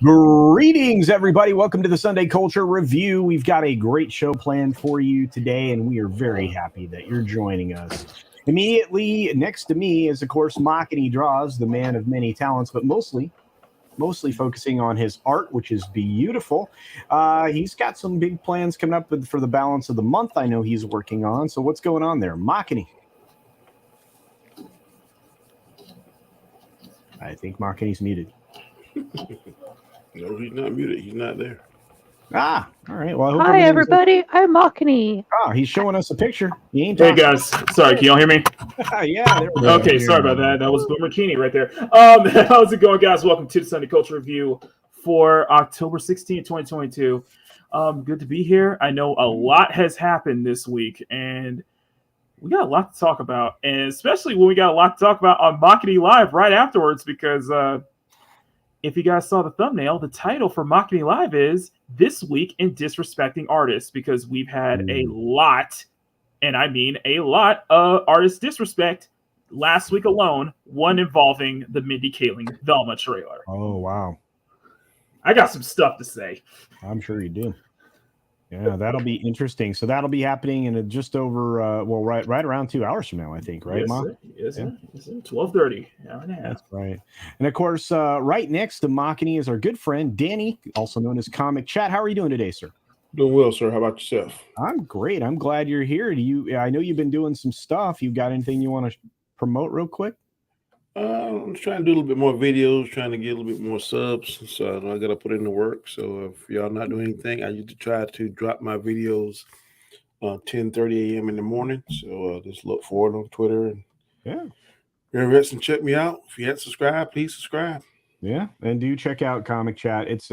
Greetings, everybody. Welcome to the Sunday Culture Review. We've got a great show planned for you today, and we are very happy that you're joining us. Immediately next to me is, of course, Makani Draws, the man of many talents, but mostly focusing on his art, which is beautiful. He's got some big plans coming up for the balance of the month. I know he's working on. So what's going on there, Makani? I think Makani's muted. No, he's not muted. He's not there. All right. Well, hi, everybody. I'm Makani. He's showing us a picture. He ain't hey, guys. Sorry, can y'all hear me? Yeah. There we go. Okay, sorry about that. That was Boomer Keeney right there. How's it going, guys? Welcome to the Sunday Culture Review for October 16th, 2022. Good to be here. I know a lot has happened this week, and we got a lot to talk about, and especially when we got a lot to talk about on Makani Live right afterwards, because if you guys saw the thumbnail, the title for Makani Live is This Week in Disrespecting Artists, because we've had a lot, and I mean a lot, of artist disrespect last week alone, one involving the Mindy Kaling Velma trailer. Oh, wow. I got some stuff to say. I'm sure you do. Yeah, that'll be interesting. So that'll be happening in just over, right around 2 hours from now, I think, right, yes, Mom? Sir. Yes, sir. 12:30. Hour and a half. That's right. And of course, right next to Makani is our good friend Danny, also known as Comic Chat. How are you doing today, sir? Doing well, sir. How about yourself? I'm great. I'm glad you're here. I know you've been doing some stuff. You got anything you want to promote real quick? I'm trying to do a little bit more videos, trying to get a little bit more subs. So I got to put in the work. So if y'all not doing anything, I used to try to drop my videos 10:30 a.m. in the morning. So just look for it on Twitter. And and check me out. If you haven't subscribed, please subscribe. Yeah, and do check out Comic Chat. It's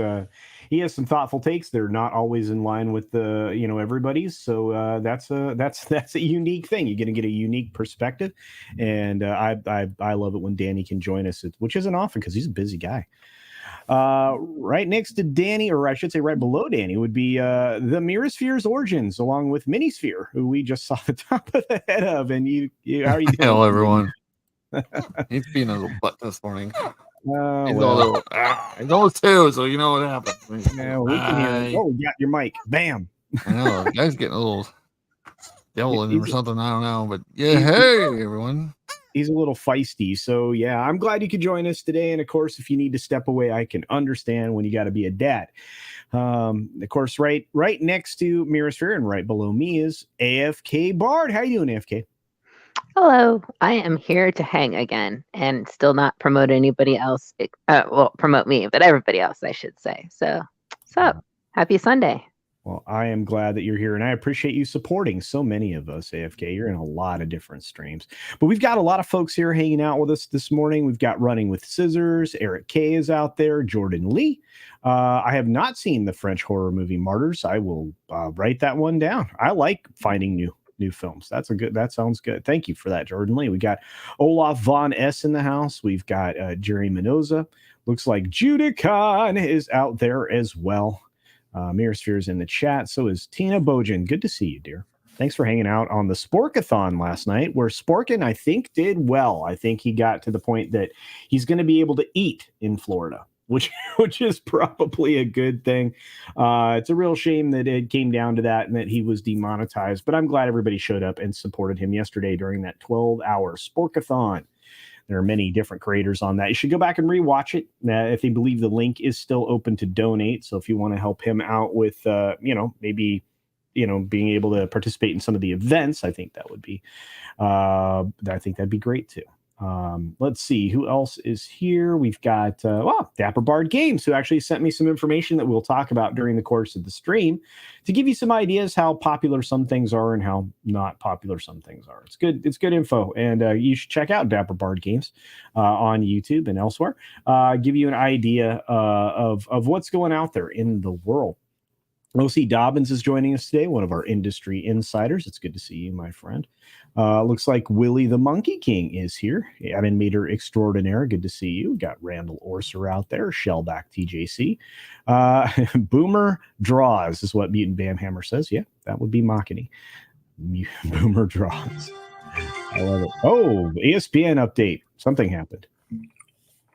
he has some thoughtful takes. They're not always in line with the everybody's. So that's a unique thing. You're gonna get a unique perspective, and I love it when Danny can join us, which isn't often because he's a busy guy. Right next to Danny, or I should say right below Danny, would be the Mirasphere's Origins, along with Minisphere, who we just saw the top of the head of. And you how are you doing? Hello, everyone. He's being a little butt this morning. He's always two, so you know what happened. Yeah, we can hear it. Oh, we got your mic. Bam. I know. The guy's getting a little devil in him or something. I don't know. But yeah, hey, everyone. He's a little feisty. So, yeah, I'm glad you could join us today. And, of course, if you need to step away, I can understand when you got to be a dad. Of course, right next to Mirasphere and right below me is AFK Bard. How you doing, AFK? Hello. I am here to hang again and still not promote anybody else. Promote me, but everybody else, I should say. So, what's up? Happy Sunday. Well, I am glad that you're here, and I appreciate you supporting so many of us, AFK. You're in a lot of different streams. But we've got a lot of folks here hanging out with us this morning. We've got Running with Scissors. Eric K is out there. Jordan Lee. I have not seen the French horror movie Martyrs. I will write that one down. I like finding new films. That sounds good. Thank you for that, Jordan Lee. We got Olaf Von S in the house. We've got Jerry Mendoza. Looks like Judicon is out there as well. Mirasphere's in the chat. So is Tina Bojan. Good to see you, dear. Thanks for hanging out on the Sporkathon last night, where Sporkin, I think, did well. I think he got to the point that he's going to be able to eat in Florida, which is probably a good thing. It's a real shame that it came down to that and that he was demonetized. But I'm glad everybody showed up and supported him yesterday during that 12-hour Sporkathon. There are many different creators on that. You should go back and rewatch it. If you believe the link is still open to donate. So if you want to help him out with, maybe, being able to participate in some of the events, I think that would be, I think that'd be great too. Let's see who else is here. We've got Dapper Bard Games, who actually sent me some information that we'll talk about during the course of the stream to give you some ideas how popular some things are and how not popular some things are. It's good info, and you should check out Dapper Bard Games on YouTube and elsewhere. Give you an idea of what's going out there in the world. O.C. Dobbins is joining us today, one of our industry insiders. It's good to see you, my friend. Looks like Willie the Monkey King is here. Animator extraordinaire. Good to see you. Got Randall Orser out there. Shellback TJC. Boomer Draws is what Mutant Bamhammer says. Yeah, that would be Machiny. Boomer Draws. I love it. Oh, ESPN update. Something happened.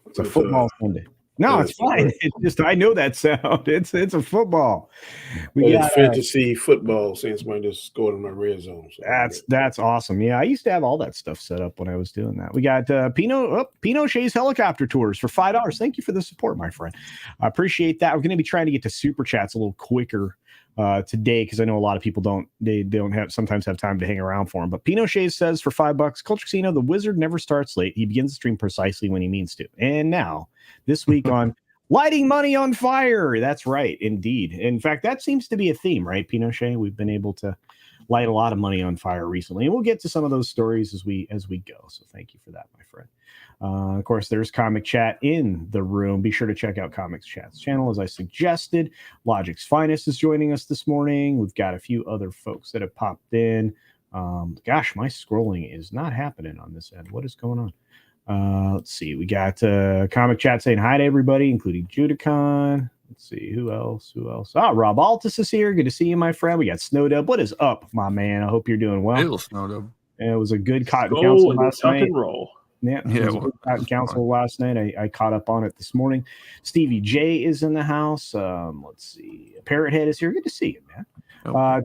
It's a football Sunday. No, it's fine. It's just I know that sound. It's a football. It's fantasy football since somebody just scored in my red zone. So that's awesome. Yeah, I used to have all that stuff set up when I was doing that. We got Pinochet's helicopter tours for $5. Thank you for the support, my friend. I appreciate that. We're going to be trying to get to super chats a little quicker today because I know a lot of people don't sometimes have time to hang around for them. But Pinochet says for $5, Culture Casino, the wizard never starts late. He begins the stream precisely when he means to. And now this week on lighting money on fire. That's right, indeed. In fact, that seems to be a theme, right, Pinochet? We've been able to light a lot of money on fire recently, and we'll get to some of those stories as we go. So thank you for that, my friend. Of course, there's Comic Chat in the room. Be sure to check out Comics Chat's channel, as I suggested. Logic's Finest is joining us this morning. We've got a few other folks that have popped in. Gosh, my scrolling is not happening on this end. What is going on? Let's see. We got Comic Chat saying hi to everybody, including Judicon. Let's see. Who else? Rob Altus is here. Good to see you, my friend. We got Snowdub. What is up, my man? I hope you're doing well. Little Snowdub. It was a good Cotton Council last night. And roll. Yeah, Cotton Council last night. I caught up on it this morning. Stevie J is in the house. Let's see. Parrothead is here. Good to see you, man.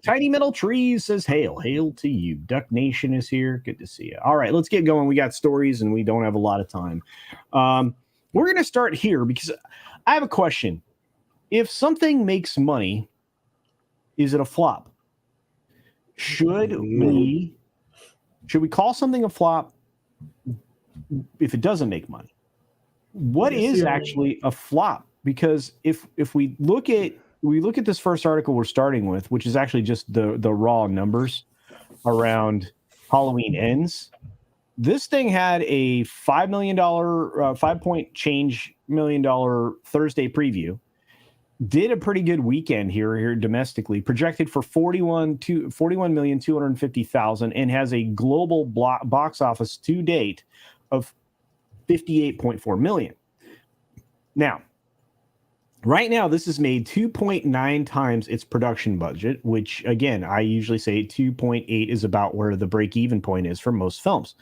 Tiny Metal Trees says, hail to you. Duck Nation is here. Good to see you. All right, let's get going. We got stories and we don't have a lot of time. We're going to start here because I have a question. If something makes money, is it a flop? Should we call something a flop if it doesn't make money? What is actually a flop? Because if we look at this first article we're starting with, which is actually just the raw numbers around Halloween Ends, this thing had a $5 million, 5-point change million dollar Thursday preview. Did a pretty good weekend here domestically, projected for 41,250,000, and has a global box office to date of 58.4 million. Now, right now, this has made 2.9 times its production budget, which, again, I usually say 2.8 is about where the break-even point is for most films.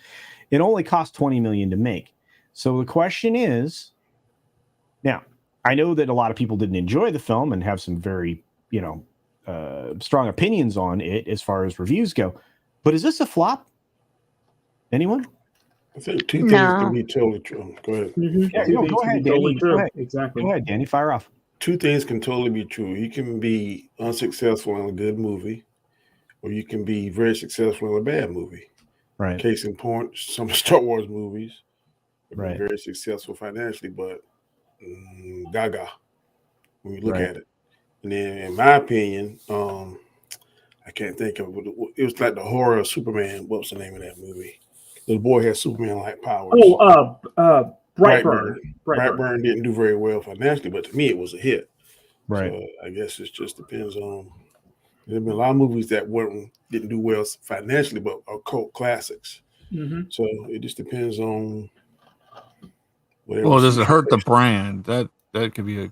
It only cost 20 million to make. So the question is, now, I know that a lot of people didn't enjoy the film and have some very, strong opinions on it as far as reviews go. But is this a flop? Anyone? I think two things can be totally true. Go ahead. Mm-hmm. Yeah, go ahead, Danny. Go ahead. Exactly. Go ahead, Danny. Fire off. Two things can totally be true. You can be unsuccessful in a good movie, or you can be very successful in a bad movie. Right. Case in point, some Star Wars movies have been right. very successful financially, but gaga when you look right. at it. And then, in my opinion, I can't think of it. It was like the horror of Superman. What was the name of that movie? The boy had Superman-like powers. Brightburn. Brightburn didn't do very well financially, but to me, it was a hit. Right. So I guess it just depends on. There's been a lot of movies that didn't do well financially, but are cult classics. Mm-hmm. So it just depends on. Well, does it hurt the brand? That could be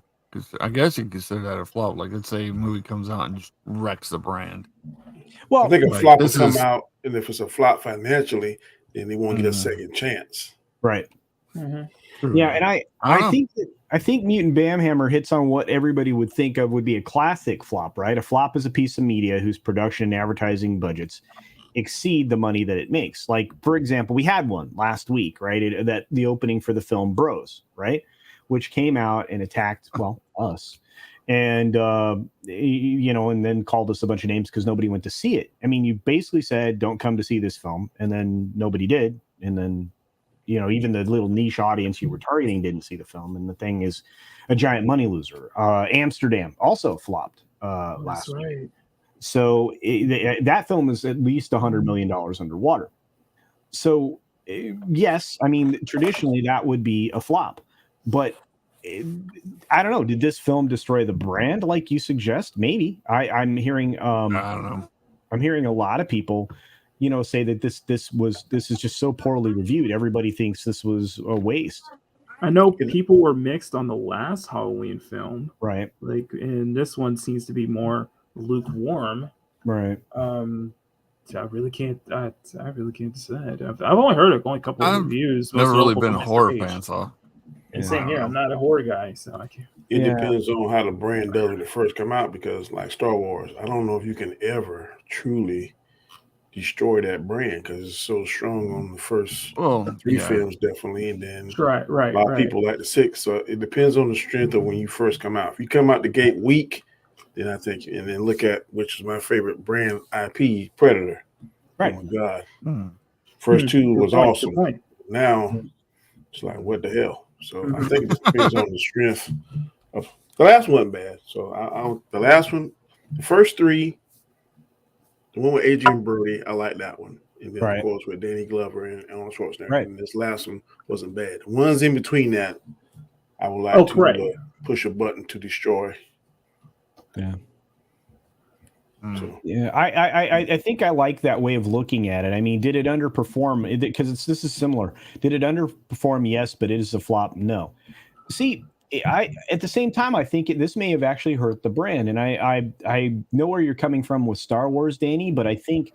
I guess you could consider that a flop. Like, let's say a movie comes out and just wrecks the brand. Well, I think a flop will come out, and if it's a flop financially, then they won't get a second chance. Right. Mm-hmm. Yeah, and I think Mutant Bamhammer hits on what everybody would think of would be a classic flop, right? A flop is a piece of media whose production and advertising budgets exceed the money that it makes. Like, for example, we had one last week, right? That the opening for the film Bros, right? Which came out and attacked, well, us. And, and then called us a bunch of names because nobody went to see it. I mean, you basically said, don't come to see this film. And then nobody did. And then, even the little niche audience you were targeting didn't see the film. And the thing is a giant money loser. Amsterdam also flopped last week. So that film is at least $100 million underwater. So yes, I mean, traditionally that would be a flop, but I don't know. Did this film destroy the brand like you suggest? Maybe. I'm hearing. I don't know. I'm hearing a lot of people, say that this is just so poorly reviewed. Everybody thinks this was a waste. I know people were mixed on the last Halloween film, right? Like, and this one seems to be more lukewarm, right? I really can't decide. I've only heard only a couple of reviews. Never really been a horror fan, so. And same here. I'm not a horror guy, so I can't. It depends on how the brand does when it first come out, because like Star Wars, I don't know if you can ever truly destroy that brand because it's so strong on the first 3 films, definitely, and then right. A lot of people like the 6. So it depends on the strength of when you first come out. If you come out the gate weak, then I think, and then look at which is my favorite brand IP, Predator. Right. Oh my God. First 2 was awesome. Now it's like, what the hell? So I think it depends on the strength of the last one. Bad. So the last one, the first 3, the one with Adrian Brody, I like that one. And then of course with Danny Glover and Arnold Schwarzenegger. Right. And this last one wasn't bad. The ones in between that, I would like to push a button to destroy. Yeah. So. Yeah, I think I like that way of looking at it. I mean, did it underperform? Because this is similar. Did it underperform? Yes, but it is a flop. No. See, at the same time, I think this may have actually hurt the brand. And I know where you're coming from with Star Wars, Danny, but I think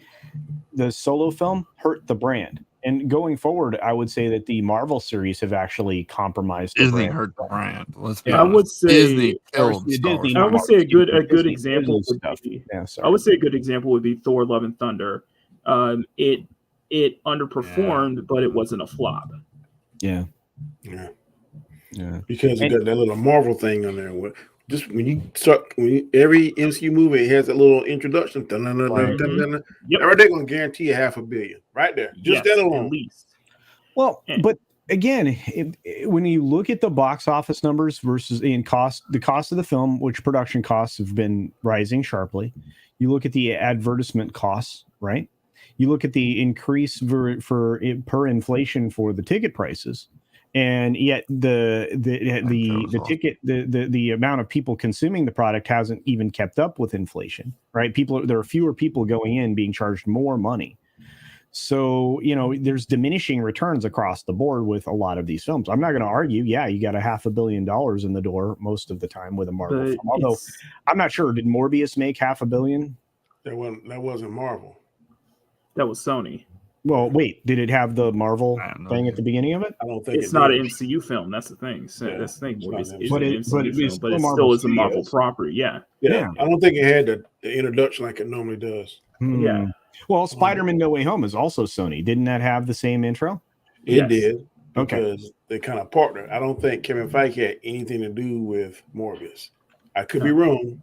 the Solo film hurt the brand. And going forward, I would say that the Marvel series have actually compromised. Disney hurt the brand. Let's be honest. I would say Disney killed Disney. I would say a good example would be. I would say a good example would be Thor: Love and Thunder. It underperformed, but it wasn't a flop. Yeah. Because you got that little Marvel thing on there. Just every MCU movie has a little introduction. They're gonna guarantee you $500 million right there. Just that alone. At least. Well, but again, when you look at the box office numbers versus the cost of the film, which production costs have been rising sharply, you look at the advertisement costs, right? You look at the increase per inflation for the ticket prices. And yet the ticket, the amount of people consuming the product hasn't even kept up with inflation, right? There are fewer people going in being charged more money. So, there's diminishing returns across the board with a lot of these films. I'm not going to argue. Yeah, you got $500 million in the door most of the time with a Marvel film. Although I'm not sure, did Morbius make $500 million? That wasn't Marvel. That was Sony. Well, wait, did it have the Marvel thing at the beginning of it? I don't think it's not an MCU film. That's the thing. That's the thing. It's an MCU film, but it still is a Marvel property. Yeah. I don't think it had the introduction like it normally does. Yeah. Well, Spider-Man No Way Home is also Sony. Didn't that have the same intro? It did. Because they kind of partnered. I don't think Kevin Feige had anything to do with Morbius. I could be wrong.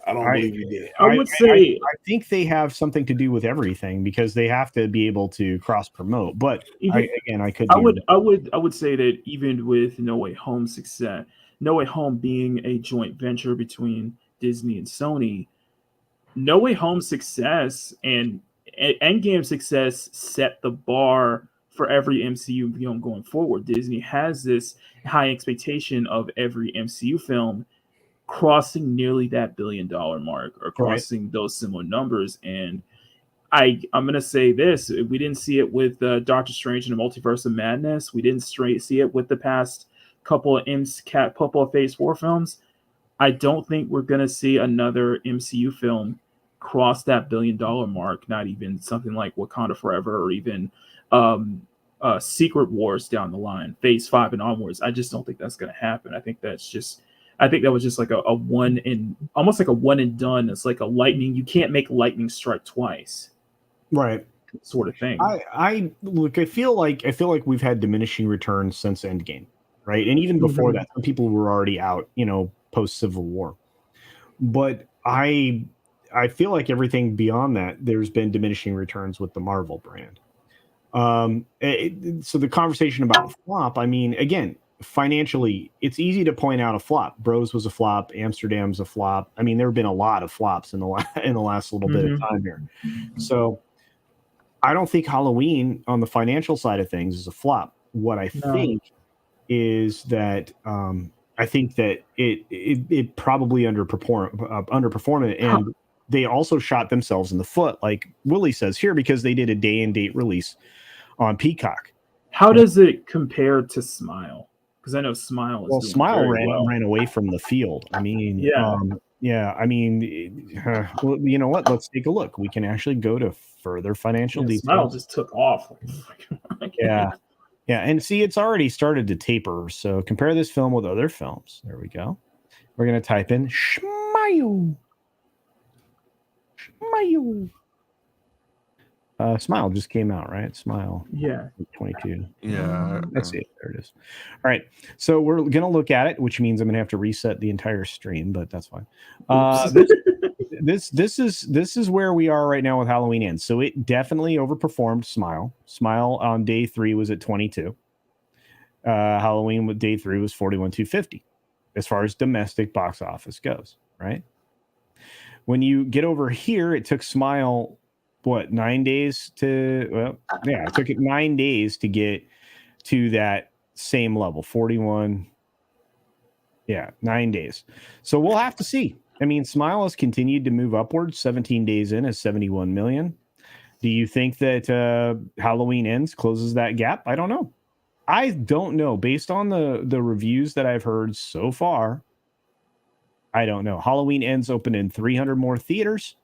I don't believe he did. I would say I think they have something to do with everything because they have to be able to cross promote. But I would say that even with No Way Home success, No Way Home being a joint venture between Disney and Sony, No Way Home success and Endgame success set the bar for every MCU film going forward. Disney has this high expectation of every MCU film crossing nearly that $1 billion mark or crossing those similar numbers. And I'm going to say this. We didn't see it with Doctor Strange and the Multiverse of Madness. We didn't see it with the past couple of Phase 4 films. I don't think we're going to see another MCU film cross that $1 billion mark, not even something like Wakanda Forever or even Secret Wars down the line, Phase 5 and onwards. I just don't think that's going to happen. I think that was just like almost like a one and done. It's like a lightning. You can't make lightning strike twice. Right. sort of thing. I look. I feel like we've had diminishing returns since Endgame, right? And even before that, some people were already out, post Civil War. But I feel like everything beyond that, there's been diminishing returns with the Marvel brand. So the conversation about flop, I mean, again, financially, it's easy to point out a flop. Bros was a flop. Amsterdam's a flop. I mean, there have been a lot of flops in the last little bit of time here. So I don't think Halloween on the financial side of things is a flop. What I think is that I think that it probably underperformed it, and they also shot themselves in the foot, like Willie says here, because they did a day and date release on Peacock. How does it compare to Smile? Because I know Smile is doing Smile very well. ran away from the field. I mean, yeah. I mean, well, you know what? Let's take a look. We can actually go to further financial details. Smile just took off. Yeah, and see, it's already started to taper. So compare this film with other films. There we go. We're gonna type in Smile. Smile just came out, right? Smile. Yeah. 22. Yeah. Let's see. There it is. All right. So we're going to look at it, which means I'm going to have to reset the entire stream, but that's fine. This is where we are right now with Halloween Ends. So it definitely overperformed Smile. Smile on day 3 was at 22. Halloween with day 3 was 41,250 as far as domestic box office goes, right? When you get over here, it took Smile 9 days to, it took it 9 days to get to that same level, 41. 9 days. So we'll have to see. I mean, Smile has continued to move upwards. 17 days in is 71 million. Do you think that Halloween Ends closes that gap? I don't know. Based on the reviews that I've heard so far, I don't know. Halloween Ends open in 300 more theaters.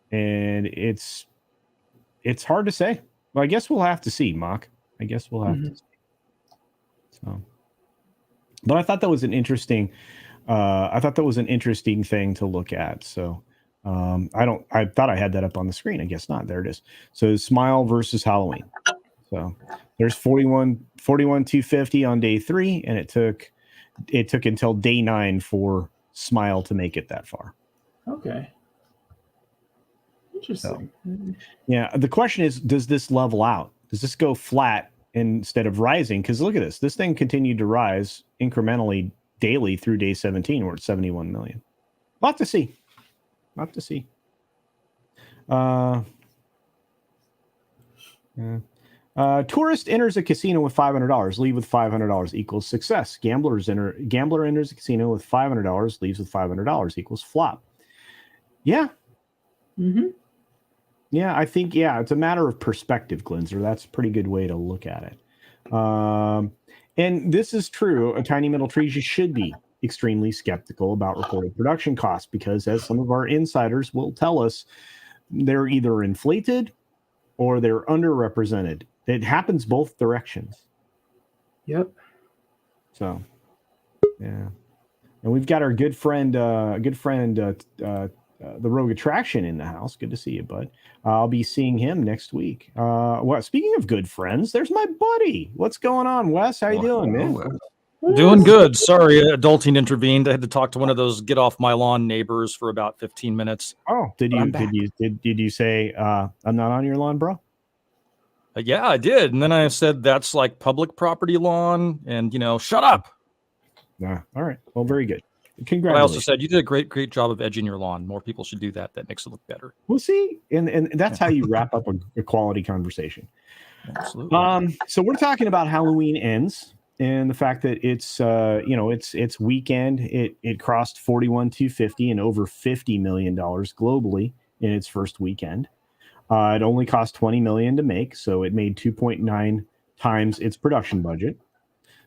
And it's hard to say. Well, I guess we'll have to see, Mock. I guess we'll have to see. So, but I thought that was an interesting thing to look at. So I thought I had that up on the screen. I guess not. There it is. So Smile versus Halloween. So there's 41,250 on day 3, and it took until day 9 for Smile to make it that far. Okay. Interesting. So, yeah. The question is, does this level out? Does this go flat instead of rising? Because look at this. This thing continued to rise incrementally daily through day 17. We're at 71 million. Lot to see. Tourist enters a casino with $500. Leave with $500 equals success. Gambler enters a casino with $500. Leaves with $500 equals flop. Yeah. Mm-hmm. Yeah, I think, it's a matter of perspective, Glinzer. That's a pretty good way to look at it. And this is true. A Tiny Metal Trees, you should be extremely skeptical about reported production costs because, as some of our insiders will tell us, they're either inflated or they're underrepresented. It happens both directions. Yep. So, yeah. And we've got our good friend, the Rogue Attraction in the house. Good to see you, bud. I'll be seeing him next week. Speaking of good friends, there's my buddy. What's going on, Wes? How you doing, man? Doing good. Sorry, adulting intervened. I had to talk to one of those get off my lawn neighbors for about 15 minutes. Oh, did you say I'm not on your lawn, bro? Yeah, I did. And then I said that's like public property lawn, and shut up. Yeah. All right. Well, very good. But Congratulations. I also said you did a great job of edging your lawn. More people should do that. That makes it look better. We'll see. And that's how you wrap up a quality conversation. Absolutely. So we're talking about Halloween Ends and the fact that it's weekend. It crossed 41,250 and over $50 million globally in its first weekend. It only cost $20 million to make, so it made 2.9 times its production budget.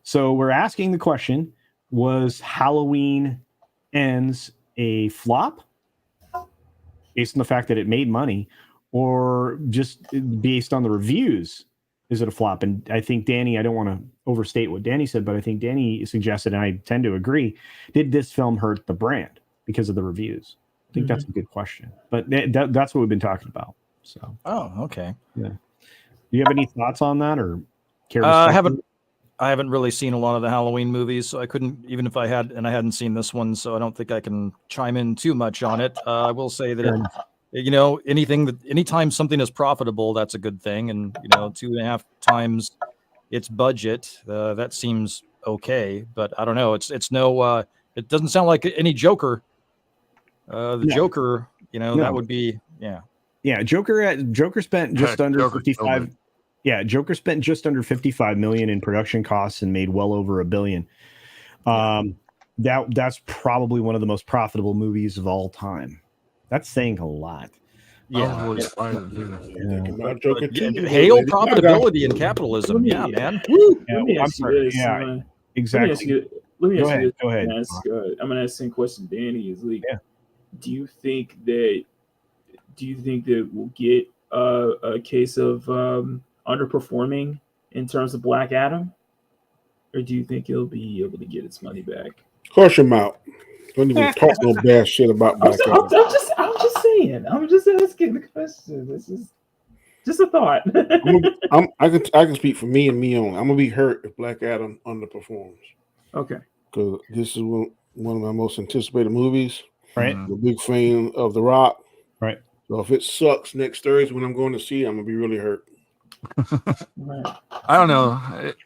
So we're asking the question: was Halloween Ends a flop based on the fact that it made money, or just based on the reviews? Is it a flop? And I think Danny, I don't want to overstate what Danny said, but I think Danny suggested, and I tend to agree, did this film hurt the brand because of the reviews? I think that's a good question. But that's what we've been talking about. So. Oh, okay. Yeah. Do you have any thoughts on that, or care? I haven't really seen a lot of the Halloween movies, so I couldn't, even if I had, and I hadn't seen this one, so I don't think I can chime in too much on it. I will say that, anytime something is profitable, that's a good thing. And, 2.5 times its budget, that seems okay. But I don't know. It's no, it doesn't sound like any Joker. Joker, that would be, yeah. Yeah. Joker spent just under 55. Yeah, Joker spent just under 55 million in production costs and made well over $1 billion. That's probably one of the most profitable movies of all time. That's saying a lot. Yeah. Hail profitability and capitalism. Yeah, man. Let me ask you this. Exactly. Let me ask you this. Go ahead. I'm gonna ask the same question Danny is like. Do you think that we'll get a case of underperforming in terms of Black Adam, or do you think it'll be able to get its money back? Hush him out. Don't even talk no bad shit about Black Adam. I'm just saying. I'm just asking the question. This is just a thought. I can speak for me and me only. I'm gonna be hurt if Black Adam underperforms. Okay. Because this is one of my most anticipated movies. Right. I'm a big fan of The Rock. Right. So if it sucks next Thursday when I'm going to see it, I'm gonna be really hurt. I don't know.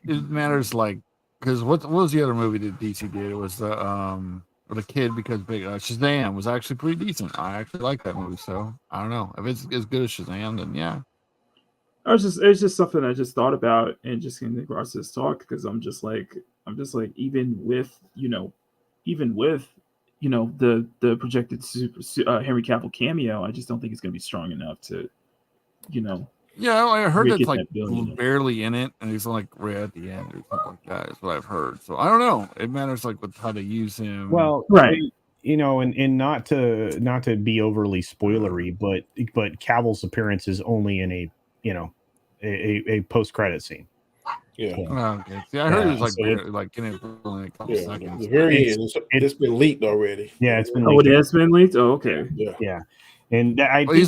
It matters, like, because what was the other movie that DC did? It was the kid because Shazam was actually pretty decent. I actually like that movie, so I don't know if it's as good as Shazam. Then yeah. It's just something I just thought about and just in regards to this talk, because I'm just like even with the projected Henry Cavill cameo, I just don't think it's going to be strong enough to, Yeah, I heard that's like that barely in it, and he's like right at the end or something like that. Is what I've heard. So I don't know. It matters like with how to use him. Well, right. And not to be overly spoilery, but Cavill's appearance is only in a post-credit scene. Yeah. Okay. See, I heard it was like barely, like in it for only a couple seconds. The very end, it's been leaked already. Yeah, it's been. Leaked. It has been leaked. Oh, okay. Yeah. And I think he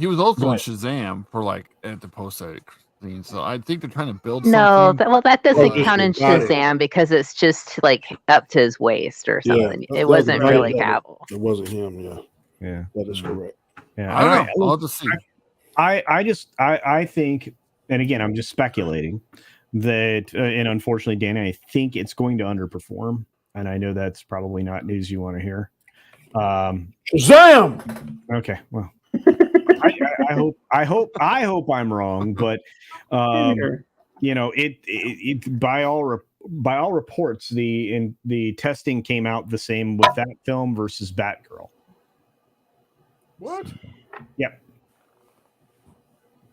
was also in Shazam for like at the post-credit scene. So I think they're trying to build. No, something. that doesn't count in Shazam because it's just like up to his waist or something. It wasn't really Cavill. It wasn't him. Yeah. That is correct. Yeah. I don't know. I'll just see. I think, and again, I'm just speculating that, and unfortunately, Danny, I think it's going to underperform, and I know that's probably not news you want to hear. Shazam! Okay, well, I hope I'm wrong, but it by all reports, the testing came out the same with that film versus Batgirl. What? Yep.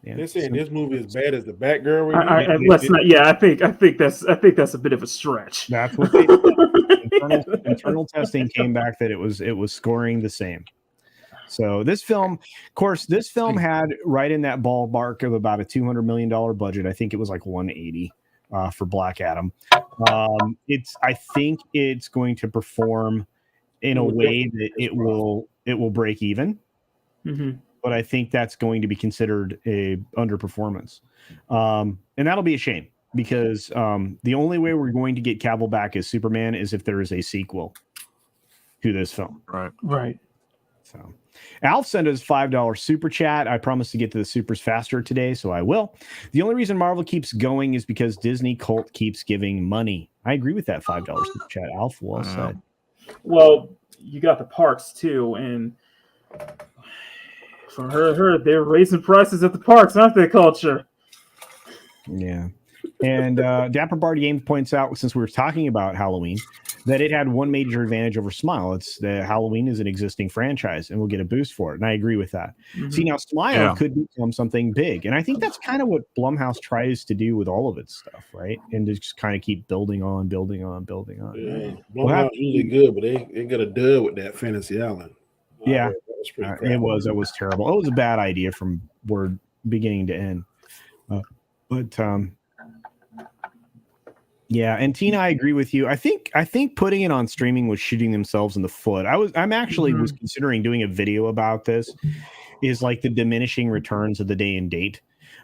Yeah. They're saying this movie is bad as the Batgirl. Let's not. Yeah, I think that's a bit of a stretch. That's what they said. Internal testing came back that it was scoring the same. So this film, of course, had right in that ballpark of about a $200 million budget. I think it was like 180 for Black Adam. I think it's going to perform in a way that it will break even. Mm-hmm. But I think that's going to be considered a underperformance. And that'll be a shame because the only way we're going to get Cavill back as Superman is if there is a sequel to this film. Right. So Alf sent us $5 super chat. I promised to get to the supers faster today, so I will. The only reason Marvel keeps going is because Disney cult keeps giving money. I agree with that $5 super chat, Alf. Well said. Well, you got the parks too, and for her, they're raising prices at the parks, aren't they, Culture? Yeah. And Dapper Bar Games points out, since we were talking about Halloween, that it had one major advantage over Smile. It's the Halloween is an existing franchise, and we'll get a boost for it. And I agree with that. Mm-hmm. See, now Smile could become something big, and I think that's kind of what Blumhouse tries to do with all of its stuff, right? And to just kind of keep building on. Yeah, Blumhouse really good, but they got a dud with that Fantasy Island. Yeah, it was terrible. It was a bad idea from word beginning to end. But Yeah, and Tina, I agree with you. I think putting it on streaming was shooting themselves in the foot. I'm actually was considering doing a video about this. Is like the diminishing returns of the day and date.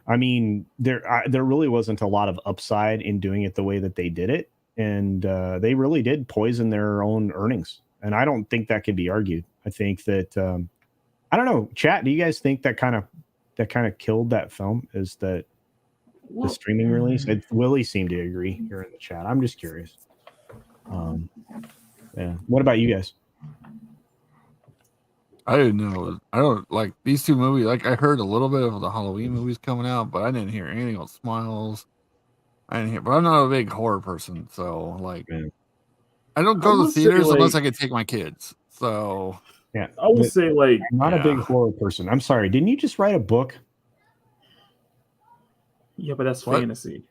I mean, there really wasn't a lot of upside in doing it the way that they did it, and they really did poison their own earnings. And I don't think that can be argued. I think that I don't know, chat. Do you guys think that kind of killed that film? Is that the streaming release? Willie seemed to agree here in the chat. I'm just curious. Yeah. What about you guys? I didn't know. I don't like these two movies. Like I heard a little bit of the Halloween movies coming out, but I didn't hear anything about Smiles. I didn't hear, but I'm not a big horror person, so like I don't go to the theaters unless I can take my kids. So yeah, I will say like I'm not a big horror person. I'm sorry. Didn't you just write a book? Yeah, but that's fantasy.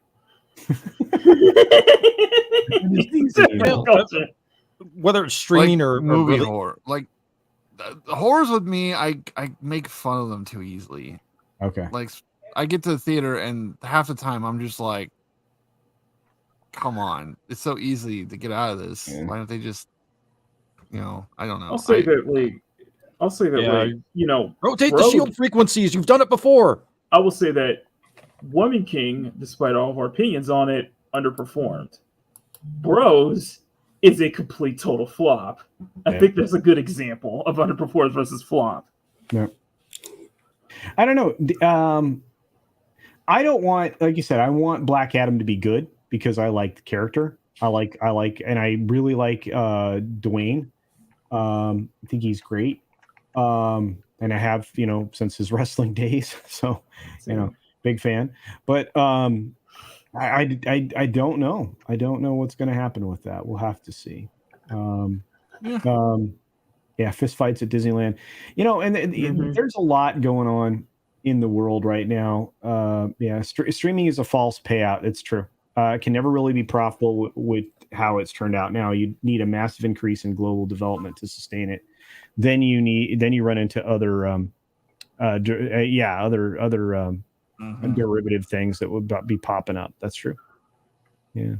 Whether it's streaming like or movie really... horror, like the horrors with me, I make fun of them too easily. Okay. Like I get to the theater and half the time I'm just like, come on, it's so easy to get out of this. Yeah. Why don't they just, I don't know. I'll say that rotate the shield frequencies. You've done it before. I will say that Woman King, despite all of our opinions on it, underperformed. Bros is a complete total flop. I think that's a good example of underperformance versus flop. Yeah. I don't know. I don't want, like you said, I want Black Adam to be good because I like the character. I like, and I really like Dwayne. I think he's great. And I have, since his wrestling days. So, big fan. But I don't know. I don't know what's going to happen with that. We'll have to see. Fist fights at Disneyland. And there's a lot going on in the world right now. Streaming is a false payout. It's true. It can never really be profitable with how it's turned out now. You need a massive increase in global development to sustain it. Then you run into other derivative things that would be popping up. That's true. Yeah.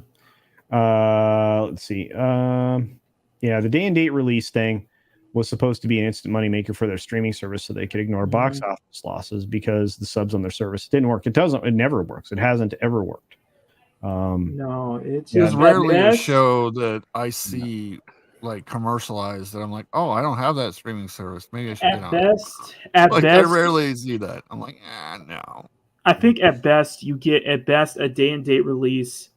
Let's see. The day and date release thing was supposed to be an instant moneymaker for their streaming service so they could ignore box office losses because the subs on their service didn't work. It never works. It hasn't ever worked. No, it's rarely a show that I see like commercialized that I'm like, oh, I don't have that streaming service. Maybe I should get on it. At best, I rarely see that. I'm like, no. I think at best you get a day and date release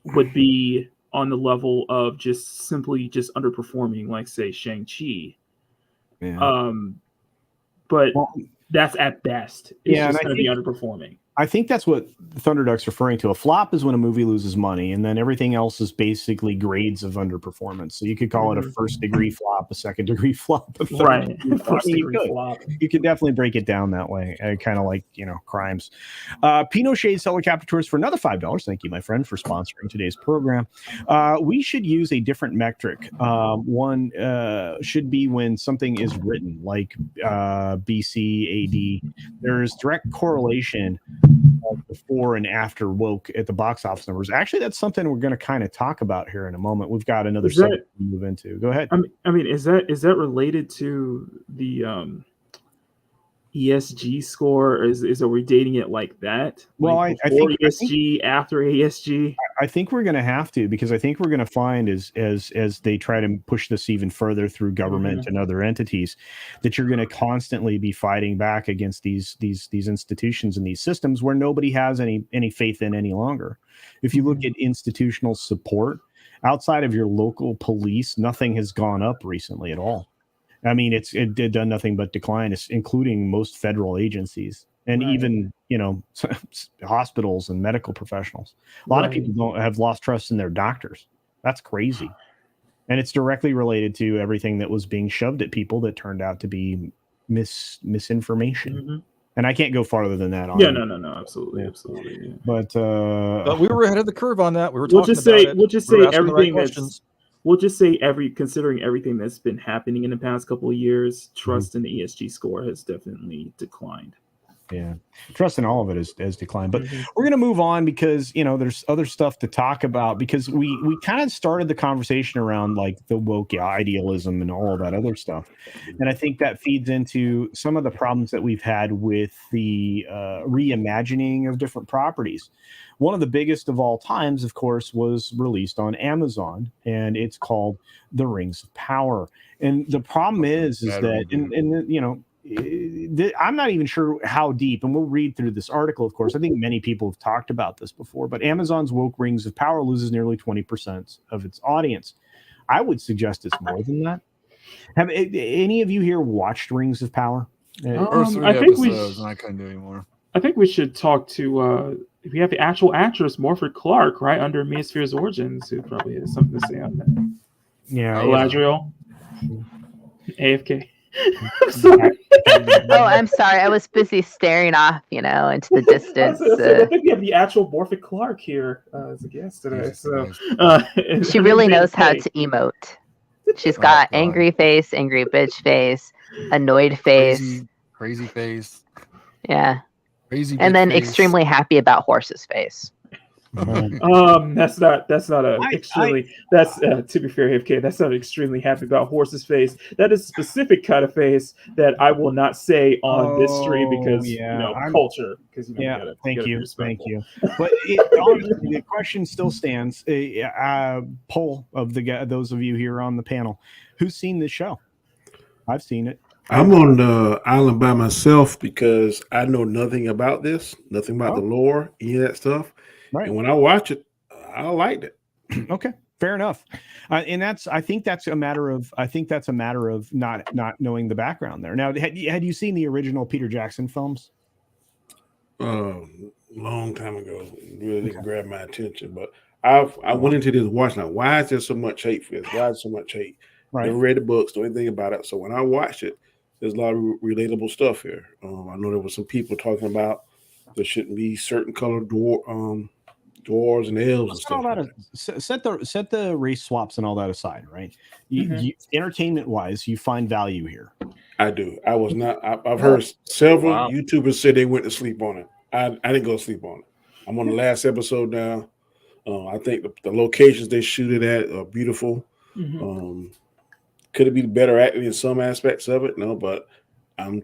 would be on the level of just simply underperforming, like say Shang-Chi. Yeah. But that's at best. It's just going to be underperforming. I think that's what Thunderduck's referring to. A flop is when a movie loses money, and then everything else is basically grades of underperformance. So you could call it a first-degree flop, a second-degree flop, a third-degree flop. You could definitely break it down that way, kind of like, crimes. Pinot Shades Helicopter Tours for another $5. Thank you, my friend, for sponsoring today's program. We should use a different metric. One should be when something is written, like BC, AD. There's direct correlation before and after woke at the box office numbers. Actually, that's something we're going to kind of talk about here in a moment. We've got another subject to move into. Go ahead. I mean, is that related to the ESG score? Or is are we dating it like that? Well, I think ESG after ESG. I think we're going to have to, because I think we're going to find as they try to push this even further through government and other entities, that you're going to constantly be fighting back against these institutions and these systems where nobody has any faith in any longer. If you look at institutional support outside of your local police, nothing has gone up recently at all. I mean, it did done nothing but decline, including most federal agencies and even, hospitals and medical professionals. A lot of people have lost trust in their doctors. That's crazy. And it's directly related to everything that was being shoved at people that turned out to be misinformation. And I can't go farther than that. No, absolutely. Yeah. But we were ahead of the curve on that. We were talking about it. We'll just say everything that's. We'll just say considering everything that's been happening in the past couple of years, trust in the ESG score has definitely declined. Yeah, trust in all of it has declined. But Mhm. we're going to move on because there's other stuff to talk about because we kind of started the conversation around like the woke idealism and all of that other stuff, and I think that feeds into some of the problems that we've had with the reimagining of different properties. One of the biggest of all times, of course, was released on Amazon, and it's called The Rings of Power. And the problem is Bad that, review. I'm not even sure how deep, and we'll read through this article, of course. I think many people have talked about this before, but Amazon's woke Rings of Power loses nearly 20% of its audience. I would suggest it's more than that. Have any of you here watched Rings of Power? First 3 I think episodes, and I couldn't do anymore. I think we should talk to we have the actual actress Morford Clark, right, under Mia Sphere's Origins, who probably has something to say on that. Yeah, Galadriel, AFK. I'm sorry. Oh, I'm sorry. I was busy staring off, into the distance. I think we have the actual Morford Clark here as a guest today. Jesus So Christ. She really knows how to emote. She's got God. angry face, angry bitch face, annoyed face. Crazy face. Yeah. Crazy And bitch then face. extremely happy about horse's face. That's not extremely. That's to be fair, AFK. That's not extremely happy about horse's face. That is a specific kind of face that I will not say on this stream because culture. Because thank be you. respectful. But honestly, the question still stands. Poll of those of you here on the panel, who's seen this show? I've seen it. I'm on the island by myself because I know nothing about this, nothing about the lore, any of that stuff. Right. And when I watch it, I liked it. Okay, fair enough. And I think that's a matter of not knowing the background there. Now, had you seen the original Peter Jackson films? Long time ago, really didn't grab my attention. But I went into this watching. Like, why is there so much hate for this? Why is so much hate? Right. Never read the books, know anything about it. So when I watched it, there's a lot of relatable stuff here. I know there were some people talking about there shouldn't be certain colored dwarves and elves and stuff. Set the race swaps and all that aside, right? Entertainment wise, you find value here. I do. I was not. I've heard several YouTubers say they went to sleep on it. I didn't go to sleep on it. I'm on the last episode now. I think the locations they shoot it at are beautiful. Could it be better acting in some aspects of it? No, but I'm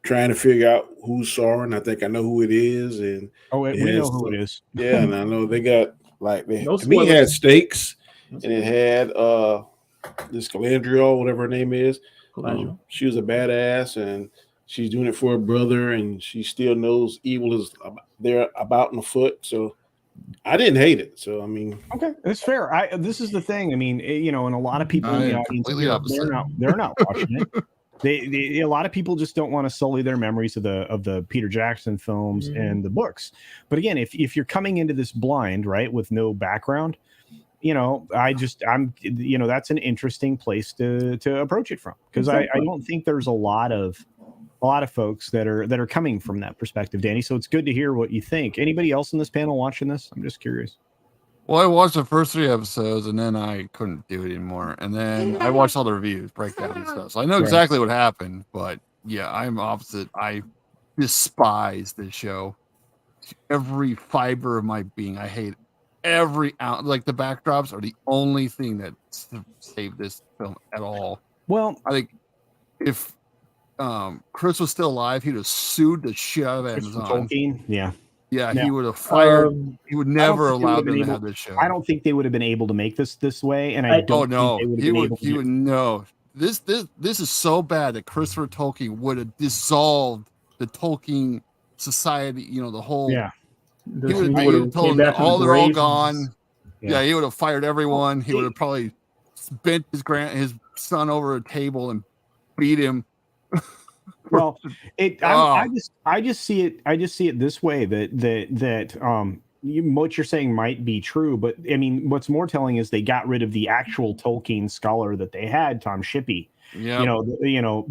trying to figure out who's Sauron. I think I know who it is, and we know who it is. Yeah, and I know they got to me it had stakes, and it had this Galadriel, whatever her name is. She was a badass, and she's doing it for her brother, and she still knows evil is there about in the foot. So I didn't hate it. So I mean, okay, that's fair. This is the thing. I mean, and a lot of people in the audience, they're not watching it. A lot of people just don't want to sully their memories of the Peter Jackson films and the books. But again, if you're coming into this blind, right, with no background, that's an interesting place to approach it from, because I don't think there's a lot of folks that are coming from that perspective, Danny. So it's good to hear what you think. Anybody else in this panel watching this? I'm just curious. Well, I watched the first 3 episodes, and then I couldn't do it anymore. And then I watched all the reviews, breakdowns, and stuff. So I know exactly what happened. But yeah, I'm opposite. I despise this show. Every fiber of my being, I hate every ounce. Like the backdrops are the only thing that saved this film at all. Well, I think if Chris was still alive, he'd have sued the shit out of Amazon. Tolkien, yeah. Yeah, he would have fired. He would never allow them to have this show. I don't think they would have been able to make this way, and think they would he would no. This is so bad that Christopher Tolkien would have dissolved the Tolkien society. The whole. Yeah. He would have told them they're all gone. Yeah, he would have fired everyone. He would have probably bent his son over a table and beat him. Well, I just see it this way, that what you're saying might be true, but I mean, what's more telling is they got rid of the actual Tolkien scholar that they had, Tom Shippey. Yeah,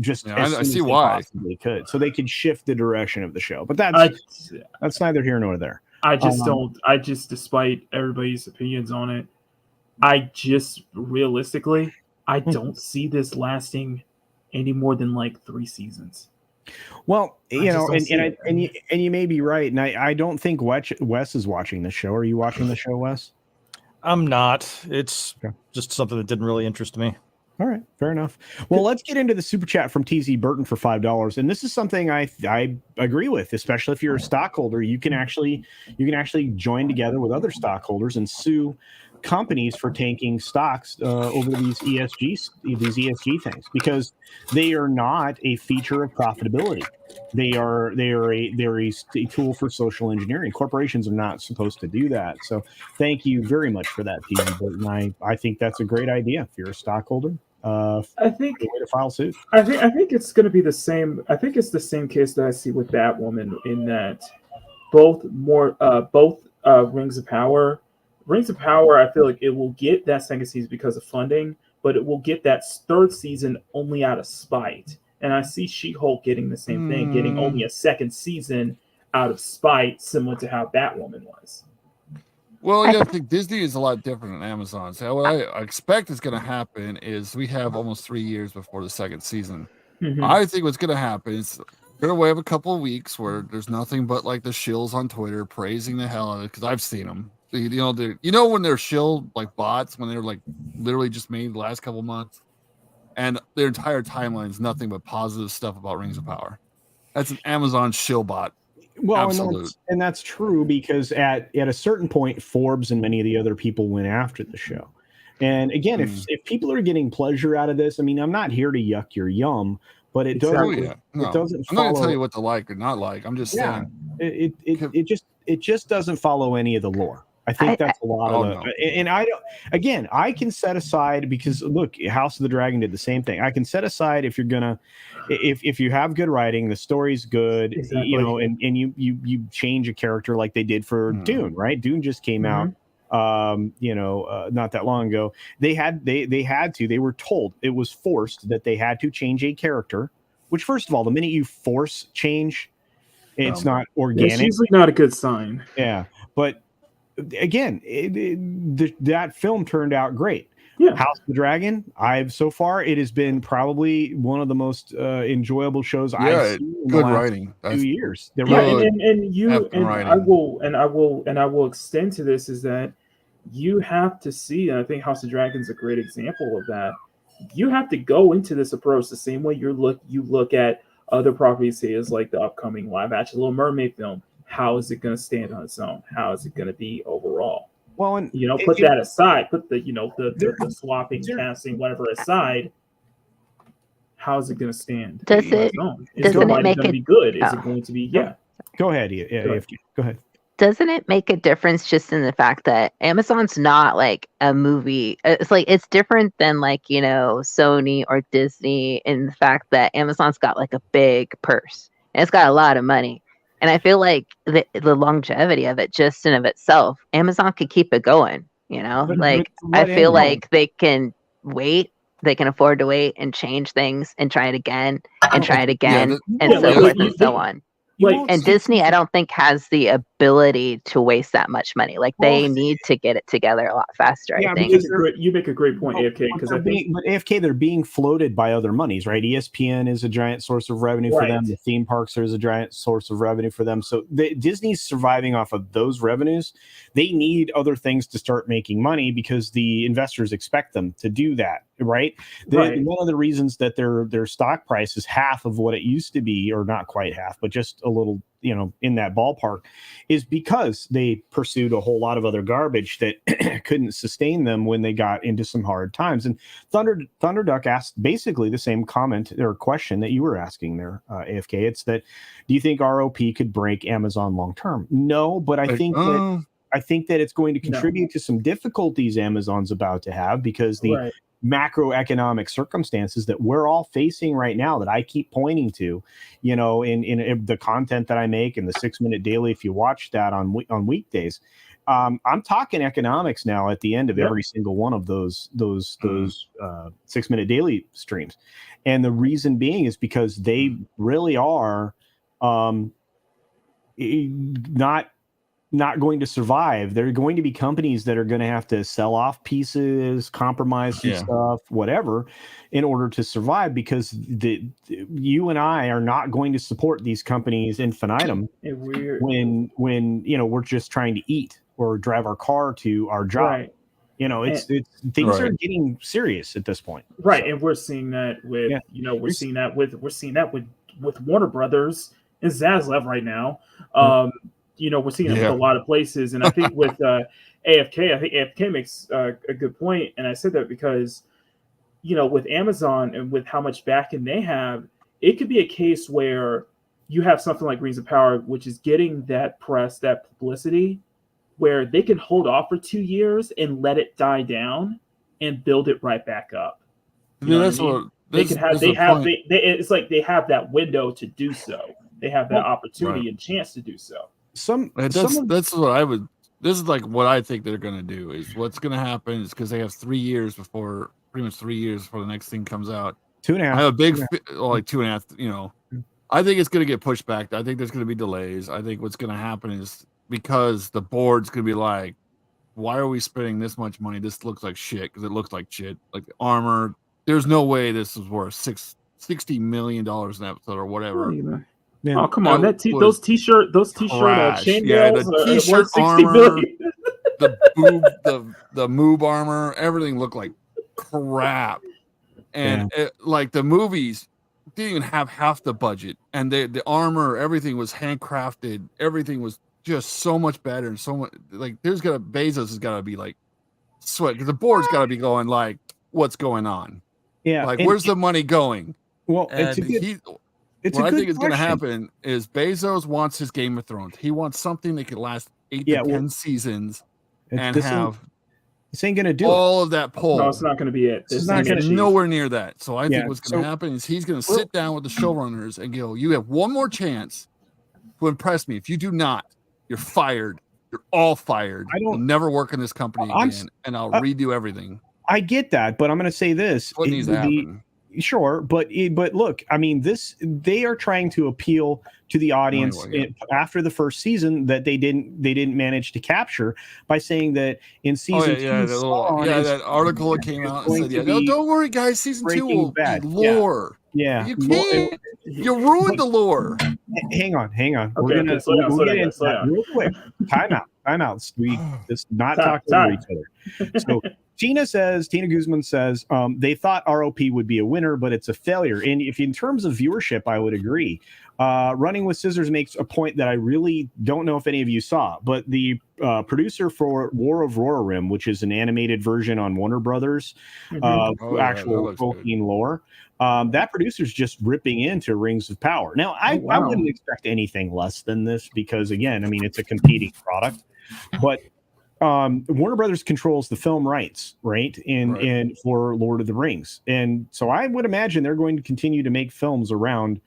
just I see why possibly could, so they could shift the direction of the show. But that's neither here nor there. I just despite everybody's opinions on it, realistically, I don't see this lasting any more than like 3 seasons. Well, you know, don't see it, and you may be right, and I don't think Wes is watching the show. Are you watching the show, Wes? I'm not. It's Okay. just something that didn't really interest me. All right, fair enough. Well, let's get into the super chat from TZ Burton for $5, and this is something I agree with, especially if you're a stockholder. You can actually join together with other stockholders and sue companies for taking stocks over these ESG things, because they are not a feature of profitability. They're a tool for social engineering. Corporations are not supposed to do that. So thank you very much for that, TZ Burton. I think that's a great idea if you're a stockholder. I think way to file suit. I think it's going to be the same. I think it's the same case that I see with Batwoman, in that both Rings of Power. Rings of Power, I feel like it will get that second season because of funding, but it will get that third season only out of spite. And I see She-Hulk getting the same thing, getting only a second season out of spite, similar to how Batwoman was. Well, yeah, I think Disney is a lot different than Amazon. So what I expect is going to happen is we have almost 3 years before the second season. Mhm. I think what's going to happen is they're going to have a couple of weeks where there's nothing but like the shills on Twitter praising the hell out of it, because I've seen them. You know when they're shill like bots, when they're like literally just made the last couple of months, and their entire timeline is nothing but positive stuff about Rings of Power. That's an Amazon shill bot. Well, Absolute. and that's true, because at a certain point, Forbes and many of the other people went after the show. And again, if people are getting pleasure out of this, I mean, I'm not here to yuck your yum, but it doesn't. Oh, yeah. No, it doesn't. I'm not going to tell you what to like or not like. I'm just saying. It just doesn't follow any of the lore. I think that's a lot of the. No. And I don't. Again, I can set aside, because look, House of the Dragon did the same thing. I can set aside if you're gonna, if you have good writing, the story's good, Exactly. you know, and you change a character like they did for Dune, right? Dune just came out. Not that long ago. They were told, it was forced, that they had to change a character, which, first of all, the minute you force change, it's not organic. It's usually not a good sign. Yeah. But again, that film turned out great. Yeah. House of the Dragon, so far, it has been probably one of the most enjoyable shows I've seen in the last writing. 2 years. I will extend to this, is that you have to see, and I think House of Dragon's a great example of that. You have to go into this approach the same way you look at other properties, say, as like the upcoming live action Little Mermaid film. How is it going to stand on its own? How is it going to be overall? Well, and put that aside, put the swapping, casting, whatever aside. How is it going to stand? Doesn't it make it be good? Is it going to be? Yeah. Go ahead. Go ahead. Doesn't it make a difference just in the fact that Amazon's not like a movie? It's like, it's different than like, Sony or Disney, in the fact that Amazon's got like a big purse and it's got a lot of money. And I feel like the longevity of it, just in of itself, Amazon could keep it going, I feel like they can wait. They can afford to wait and change things and try it again and try it again and so forth and so on. And Disney, I don't think, has the ability to waste that much money. Like, they need to get it together a lot faster. I think you make a great point, AFK, because but AFK, they're being floated by other monies, right? ESPN is a giant source of revenue for them. The theme parks are a giant source of revenue for them. So Disney's surviving off of those revenues. They need other things to start making money, because the investors expect them to do that, right? One of the reasons that their stock price is half of what it used to be, or not quite half, but just a little, in that ballpark, is because they pursued a whole lot of other garbage that couldn't sustain them when they got into some hard times. And Thunderduck asked basically the same comment or question that you were asking there, AFK. It's that, do you think ROP could break Amazon long term? No, but I think that it's going to contribute to some difficulties Amazon's about to have, because the macroeconomic circumstances that we're all facing right now, that I keep pointing to, in the content that I make in the 6-minute daily, if you watch that on weekdays, I'm talking economics now at the end of every single one of those 6-minute daily streams. And the reason being is because they really are not not going to survive. There are going to be companies that are going to have to sell off pieces, compromise some stuff, whatever, in order to survive, because you and I are not going to support these companies infinitum when we're just trying to eat or drive our car to our job. Right. It's things are getting serious at this point. Right. So. And we're seeing that with we're seeing that with Warner Brothers and Zaslav right now. We're seeing it with a lot of places. And I think with AFK, I think AFK makes a good point. And I said that because, with Amazon and with how much backing they have, it could be a case where you have something like Rings of Power, which is getting that press, that publicity, where they can hold off for 2 years and let it die down and build it right back up. It's like they have that window to do so. They have that opportunity and chance to do so. That's what I would. This is like what I think they're going to do. Is what's going to happen is because they have 3 years before, pretty much 3 years before the next thing comes out. 2.5. I have a big, like 2.5. I think it's going to get pushed back. I think there's going to be delays. I think what's going to happen is because the board's going to be like, why are we spending this much money? This looks like shit because it looks like shit. Like the armor, there's no way this is worth $60 million an episode or whatever. Yeah. Oh, come on! Those t-shirt chain the t-shirt armor, the moob armor, everything looked like crap, and like the movies didn't even have half the budget, and the armor, everything was handcrafted, everything was just so much better, and so much like Bezos has got to be like sweat because the board's got to be going like, what's going on? Yeah, like where's the money going? Well, what I think is going to happen is Bezos wants his Game of Thrones. He wants something that could last 8 to 10 seasons and have this ain't going to do all of that pull. No, it's not going to be it. It's not going to nowhere near that. So I think what's going to happen is he's going to sit down with the showrunners and go, you have one more chance to impress me. If you do not, you're fired. You're all fired. You'll never work in this company again, and I'll redo everything. I get that, but I'm going to say this. What needs to happen? Sure, but look, I mean, they are trying to appeal to the audience after the first season that they didn't manage to capture by saying that in season 2, that article that came out and said, no, don't worry, guys, season 2 will be lore. Yeah. You can't. You ruined the lore. Hang on. Okay, We're gonna get into that real quick. Time out. We just not talk to each other. So Tina Guzman says, they thought ROP would be a winner, but it's a failure. And if in terms of viewership, I would agree. Running with Scissors makes a point that I really don't know if any of you saw, but the producer for War of Rorarim, which is an animated version on Warner Brothers, actual Tolkien lore, that producer's just ripping into Rings of Power. Now, I wouldn't expect anything less than this because, again, I mean, it's a competing product, but Warner Brothers controls the film rights, right? And for Lord of the Rings. And so I would imagine they're going to continue to make films around,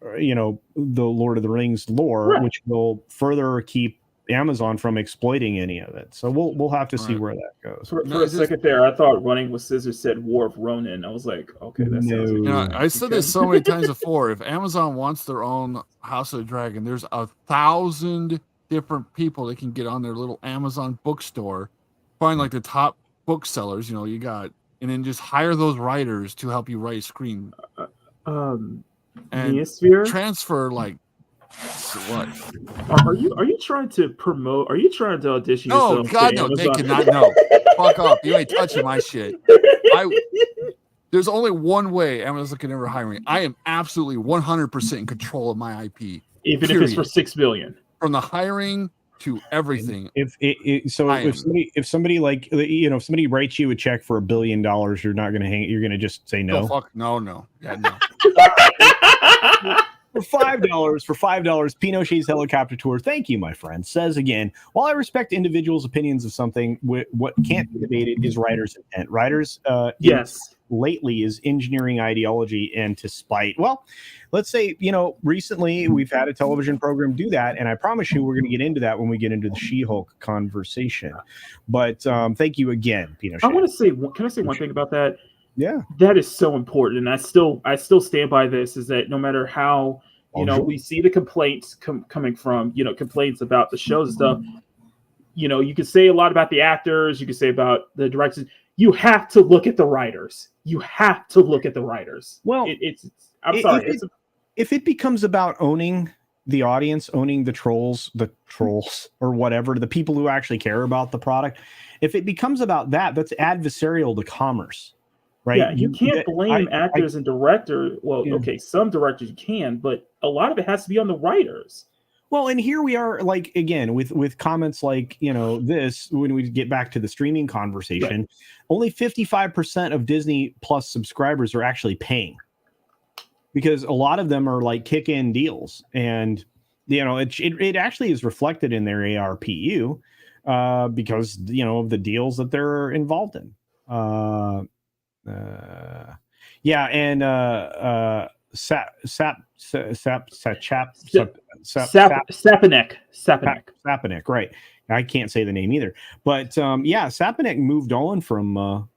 the Lord of the Rings lore, which will further keep Amazon from exploiting any of it. So we'll have to see where that goes. For a second there, I thought Running with Scissors said War of Ronin. I was like, okay, that sounds like I said this so many times before. If Amazon wants their own House of the Dragon, there's 1,000 different people that can get on their little Amazon bookstore, find like the top booksellers, you got, and then just hire those writers to help you write a screen. And Neosphere? Transfer like what? Are you trying to promote? Are you trying to audition yourself? No, God, no, they cannot. No, fuck off. You ain't touching my shit. There's only one way Amazon can ever hire me. I am absolutely 100% in control of my IP. Even if it's for $6 billion. From the hiring to everything. If somebody like, if somebody writes you a check for $1 billion, you're not going to you're going to just say no. Oh, fuck no. Yeah, no. For $5, Pinochet's helicopter tour. Thank you, my friend. Says again, while I respect individuals' opinions of something, what can't be debated is writers' intent. Writers, lately is engineering ideology and to spite. Well, let's say, recently we've had a television program do that, and I promise you we're going to get into that when we get into the She-Hulk conversation. But thank you again, Pinochet. Can I say one thing about that? Yeah, that is so important, and I still stand by this. Is that no matter how You know, we see the complaints coming from, you know, complaints about the shows and stuff. You know, you could say a lot about the actors, you could say about the directors. You have to look at the writers. You have to look at the writers. Well, if it becomes about owning the audience, owning the trolls or whatever, the people who actually care about the product, if it becomes about that, that's adversarial to commerce. Right? Yeah, you can't blame actors and directors. Well, okay, some directors you can, but a lot of it has to be on the writers. Well, and here we are, like, again, with comments like, you know, this, when we get back to the streaming conversation, only 55% of Disney Plus subscribers are actually paying, because a lot of them are like kick-in deals. And, you know, it actually is reflected in their ARPU because, you know, of the deals that they're involved in. Sapanek, right? I can't say the name either, but Sapanek moved on from the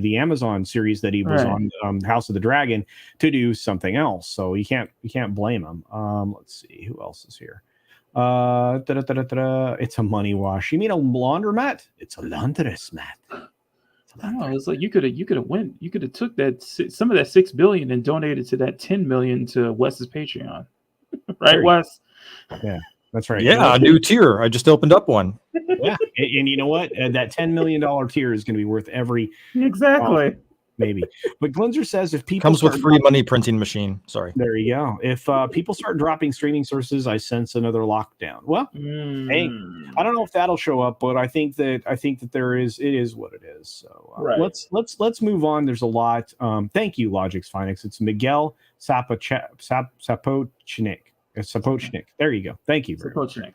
the Amazon series that he was on, House of the Dragon, to do something else. So you can't blame him. Let's see who else is here. It's a money wash. You mean a laundromat? It's a laundress mat. Oh, it's like you could have took that some of that $6 billion and donated to that $10 million to Wes's Patreon, right, Wes? Yeah, that's right. Yeah, a new tier. I just opened up one. Yeah, and you know what? That $10 million tier is going to be worth every exactly. Maybe, but Glinzer says if people comes with free money printing machine. Sorry, there you go. If people start dropping streaming sources, I sense another lockdown. Well, hey, I don't know if that'll show up, but I think that there is. It is what it is. So let's move on. There's a lot. Thank you, Logic's Finance. It's Miguel Sapochnik. There you go. Thank you. Sapochnik.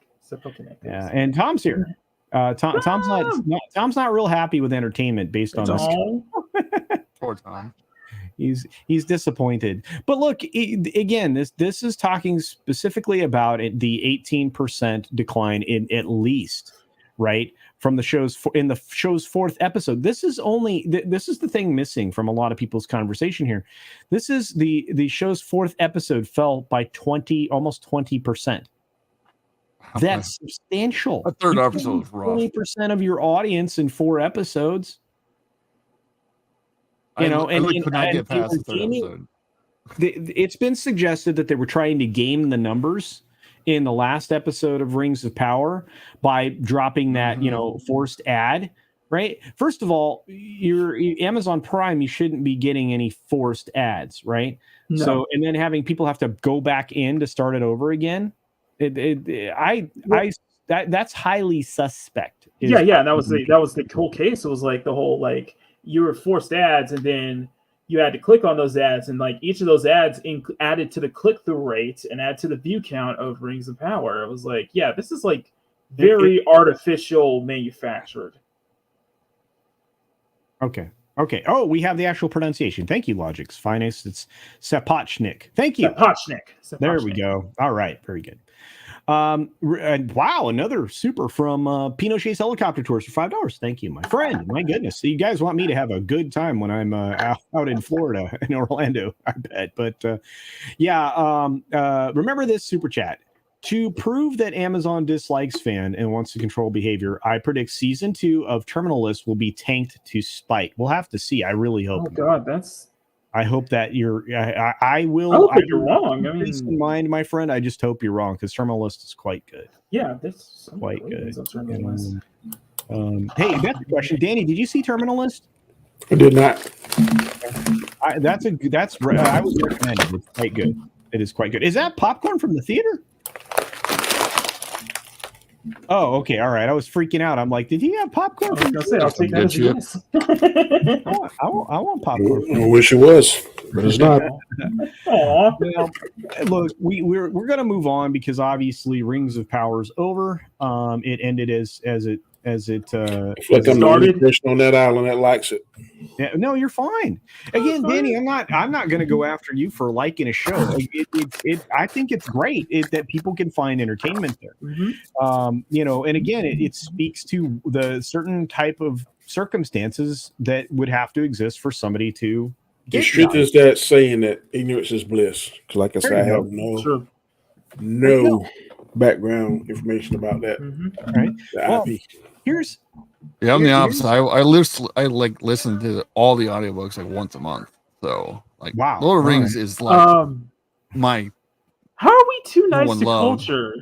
Yeah, and Tom's here. Tom's not real happy with entertainment based on this. Poor Tom. He's disappointed. But look, again, this is talking specifically about the 18% decline in at least, right, from the show's in the show's fourth episode. This is the thing missing from a lot of people's conversation here. This is the show's fourth episode fell by almost 20%. That's substantial. A third episode is rough. 20% of your audience in 4 episodes. You know, I could not get past the third episode. It's been suggested that they were trying to game the numbers in the last episode of Rings of Power by dropping that, you know, forced ad, right? First of all, your Amazon Prime, you shouldn't be getting any forced ads, right? No. So, and then having people have to go back in to start it over again. That's highly suspect. Yeah. And that was the whole case. It was like the whole, like, you were forced ads, and then you had to click on those ads, and like each of those ads added to the click-through rate and add to the view count of Rings of Power. It was like, yeah, this is like very artificial manufactured. Okay. Oh, we have the actual pronunciation. Thank you, Logic's Finest. It's Sapochnik. Thank you. Sapochnik. There we go. All right. Very good. And wow, another super from Pinochet's Helicopter Tours for $5. Thank you, my friend. My goodness, so you guys want me to have a good time when I'm out in Florida, in Orlando, I bet. But remember this super chat. To prove that Amazon dislikes fan and wants to control behavior, I predict season 2 of Terminal List will be tanked to spite. We'll have to see. I really hope. Oh God, I hope that you're. I will. I hope that you're wrong. I mean, in mind, my friend. I just hope you're wrong, because Terminal List is quite good. Yeah, that's quite good. Hey, that's a question, Danny. Did you see Terminal List? I did not. I would recommend it. It's quite good. It is quite good. Is that popcorn from the theater? Oh, okay. All right. I was freaking out. I'm like, did he have popcorn? I was gonna say, I'll take that as yes. I want popcorn. I wish it was, but it's not. Well, look, we're going to move on, because obviously Rings of Power is over. It ended as it I'm the only person on that island that likes it. Yeah, no, you're fine. Again, Danny, I'm not going to go after you for liking a show. I think it's great that people can find entertainment there. Mm-hmm. You know, and again, it speaks to the certain type of circumstances that would have to exist for somebody to It strengthens that saying that ignorance is bliss. Because, like I said, I have no background information about that. Right. Well, IP. I'm the opposite. I like listen to all the audiobooks like once a month. So like, wow, Lord of the Rings is like my. How are we too nice to love. Culture?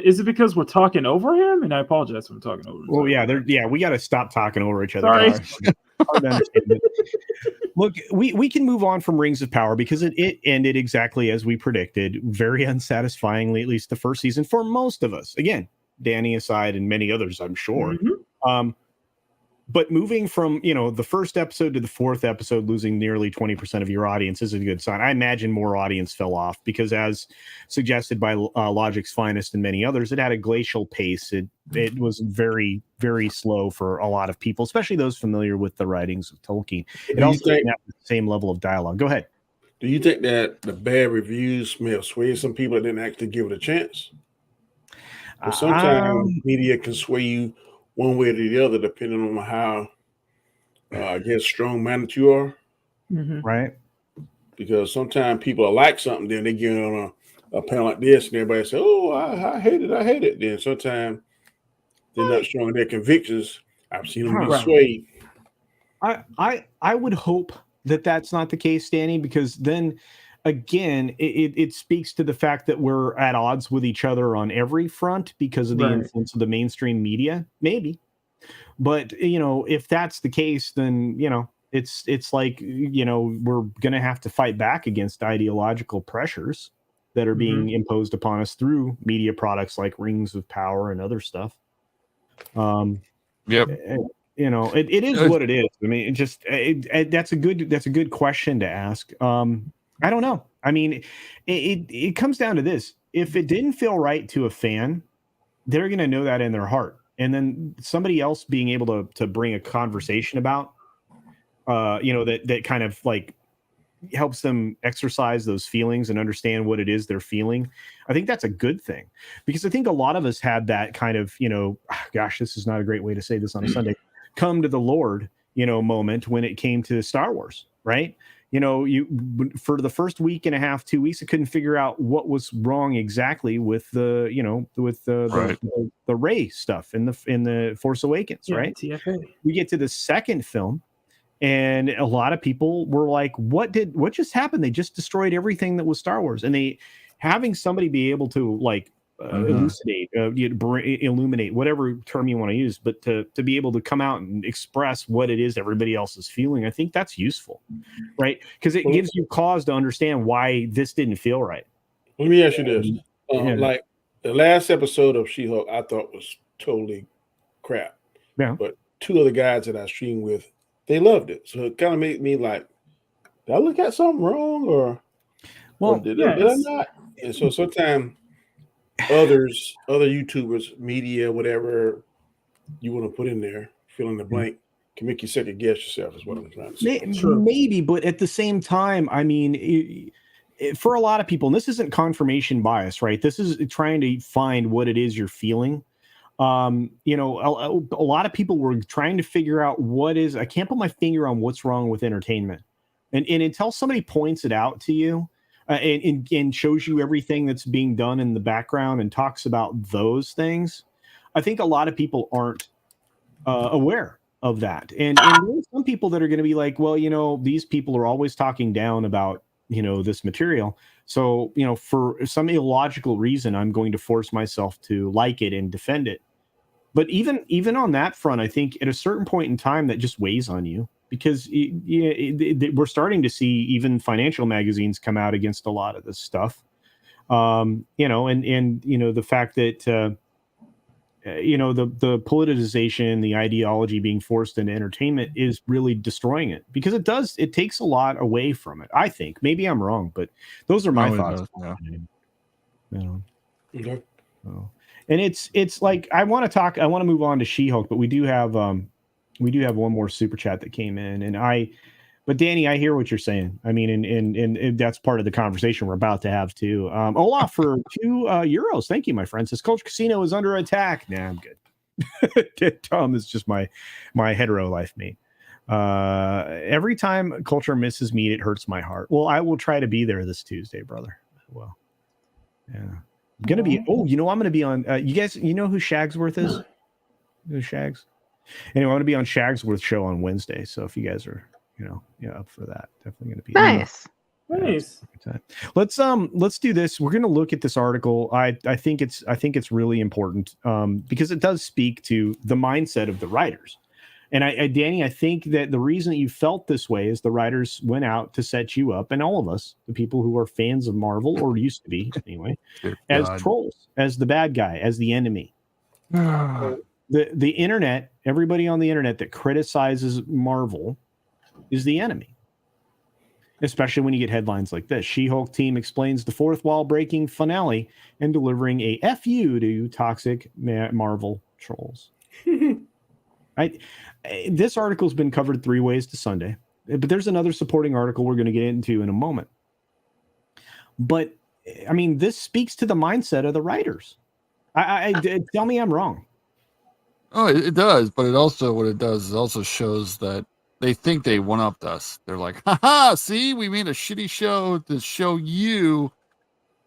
Is it because we're talking over him? And I apologize for talking over him. Well, yeah, we got to stop talking over each other. Sorry. Hard to understand. Look, we can move on from Rings of Power because it ended exactly as we predicted, very unsatisfyingly, at least the first season for most of us. Again, Danny aside and many others, I'm sure. But moving from, the first episode to the fourth episode, losing nearly 20% of your audience is a good sign. I imagine more audience fell off because, as suggested by Logic's Finest and many others, it had a glacial pace. It was very, very slow for a lot of people, especially those familiar with the writings of Tolkien. It also didn't have the same level of dialogue. Go ahead. Do you think that the bad reviews may have swayed some people that didn't actually give it a chance? But sometimes media can sway you one way or the other, depending on how, strong-minded you are. Right. Because sometimes people are like something, then they get on a panel like this, and everybody say, "Oh, I hate it." Then sometimes they're not strong in their convictions. I've seen them be swayed. I would hope that that's not the case, Danny, because then again, it speaks to the fact that we're at odds with each other on every front because of the influence of the mainstream media, maybe. But, if that's the case, then, it's like, we're going to have to fight back against ideological pressures that are being imposed upon us through media products like Rings of Power and other stuff. It is what it is. I mean, that's a good question to ask. I don't know. I mean, it comes down to this. If it didn't feel right to a fan, they're going to know that in their heart. And then somebody else being able to bring a conversation about, that kind of like helps them exercise those feelings and understand what it is they're feeling. I think that's a good thing, because I think a lot of us had that kind of, gosh, this is not a great way to say this on a Sunday, come to the Lord, moment when it came to Star Wars, right? You for the first week and a half, 2 weeks, I couldn't figure out what was wrong exactly with the Rey stuff in the Force Awakens, right? TFA. We get to the second film, and a lot of people were like, what just happened? They just destroyed everything that was Star Wars. And having somebody be able to like elucidate, illuminate, whatever term you want to use, but to be able to come out and express what it is everybody else is feeling, I think that's useful, right? Because it gives you cause to understand why this didn't feel right. Let me ask you this. Like the last episode of She-Hulk, I thought was totally crap. Yeah. But two other guys that I streamed with, they loved it. So it kind of made me like, did I look at something wrong or did I not? And so sometimes other YouTubers, media, whatever you want to put in there, fill in the blank, can make you second guess yourself, is what I'm trying to say. Maybe, but at the same time, I mean, for a lot of people, and this isn't confirmation bias, right? This is trying to find what it is you're feeling. A lot of people were trying to figure out I can't put my finger on what's wrong with entertainment. And until somebody points it out to you, and shows you everything that's being done in the background and talks about those things, I think a lot of people aren't aware of that. And there's some people that are going to be like, well, these people are always talking down about, this material. So, for some illogical reason, I'm going to force myself to like it and defend it. But even on that front, I think at a certain point in time that just weighs on you, because we're starting to see even financial magazines come out against a lot of this stuff. And the fact that, the politicization, the ideology being forced into entertainment is really destroying it, because it takes a lot away from it. I think maybe I'm wrong, but those are my thoughts. Okay. And it's like, I want to move on to She-Hulk, but we do have one more super chat that came in, but Danny, I hear what you're saying. I mean, and that's part of the conversation we're about to have too. Olaf for €2. Thank you, my friend. Says Culture Casino is under attack. Nah, I'm good. Tom is just my hetero life mate. Every time Culture misses meet, it hurts my heart. Well, I will try to be there this Tuesday, brother. Well, yeah, I'm gonna be. Oh, I'm gonna be on. You guys, you know who Shagsworth is? Who's Shags? Anyway, I'm gonna be on Shagsworth's show on Wednesday. So if you guys are, up for that, definitely gonna be Nice. Nice. Let's do this. We're going to look at this article. I think it's really important because it does speak to the mindset of the writers. And Danny, I think that the reason that you felt this way is the writers went out to set you up, and all of us, the people who are fans of Marvel or used to be anyway, as trolls, as the bad guy, as the enemy. The internet, everybody on the internet that criticizes Marvel is the enemy. Especially when you get headlines like this. She-Hulk team explains the fourth wall breaking finale and delivering a FU to toxic Marvel trolls. This article's been covered 3 ways to Sunday, but there's another supporting article we're going to get into in a moment. But I mean, this speaks to the mindset of the writers. Tell me I'm wrong. Oh, it does, but what it does is also shows that they think they one-upped us. They're like, haha, see, we made a shitty show to show you,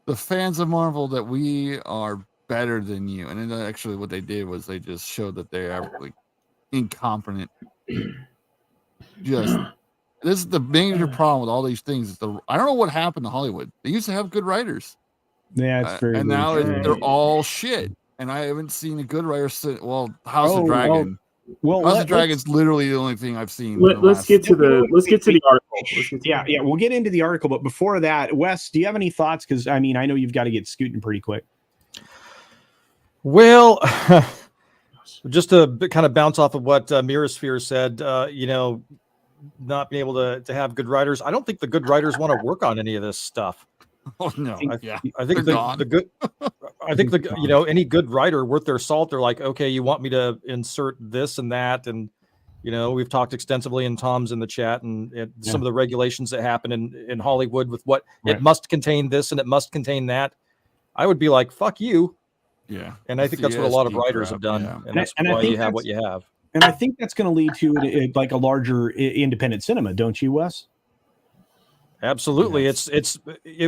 the fans of Marvel, that we are better than you. And then actually what they did was they just showed that they are like incompetent. This is the major problem with all these things. I don't know what happened to Hollywood. They used to have good writers. Yeah, it's very and very now true. they're all shit. And I haven't seen a good writer House of Dragon. Well, House of Dragon's literally the only thing I've seen. Let's get to the article. Yeah, we'll get into the article, but before that, Wes, do you have any thoughts? Because I mean, I know you've got to get scooting pretty quick. Well, just to kind of bounce off of what Mirasphere said, not being able to have good writers. I don't think the good writers want to work on any of this stuff. Oh no! I think the good. I think any good writer worth their salt, they're like, okay, you want me to insert this and that, and we've talked extensively, and Tom's in the chat, and some of the regulations that happen in Hollywood with what it must contain this and it must contain that. I would be like, fuck you. Yeah, and I think that's what a lot of writers have done, and that's why you have what you have. And I think that's going to lead to like a larger independent cinema, don't you, Wes? Absolutely. Yes.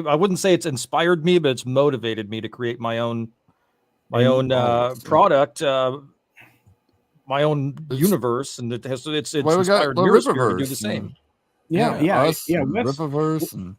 I wouldn't say it's inspired me, but it's motivated me to create my own product, my own universe, and it's inspired Mirasphere to do the same. Rippaverse and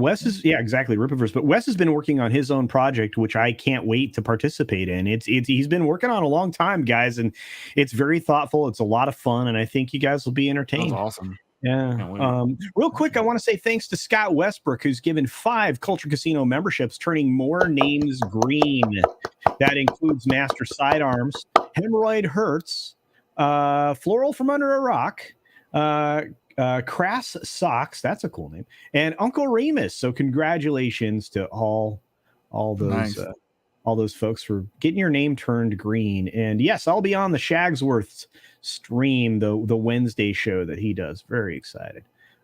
Wes is exactly Rippaverse. But Wes has been working on his own project, which I can't wait to participate in. He's been working on a long time, guys, and it's very thoughtful. It's a lot of fun, and I think you guys will be entertained. That's awesome. Yeah. Real quick, I want to say thanks to Scott Westbrook, who's given 5 Culture Casino memberships, turning more names green. That includes Master Sidearms, Hemorrhoid Hurts, Floral from Under a Rock, Crass Socks, that's a cool name, and Uncle Remus. So congratulations to all those all those folks for getting your name turned green. And yes, I'll be on the Shagsworth stream, the Wednesday show that he does. Very excited.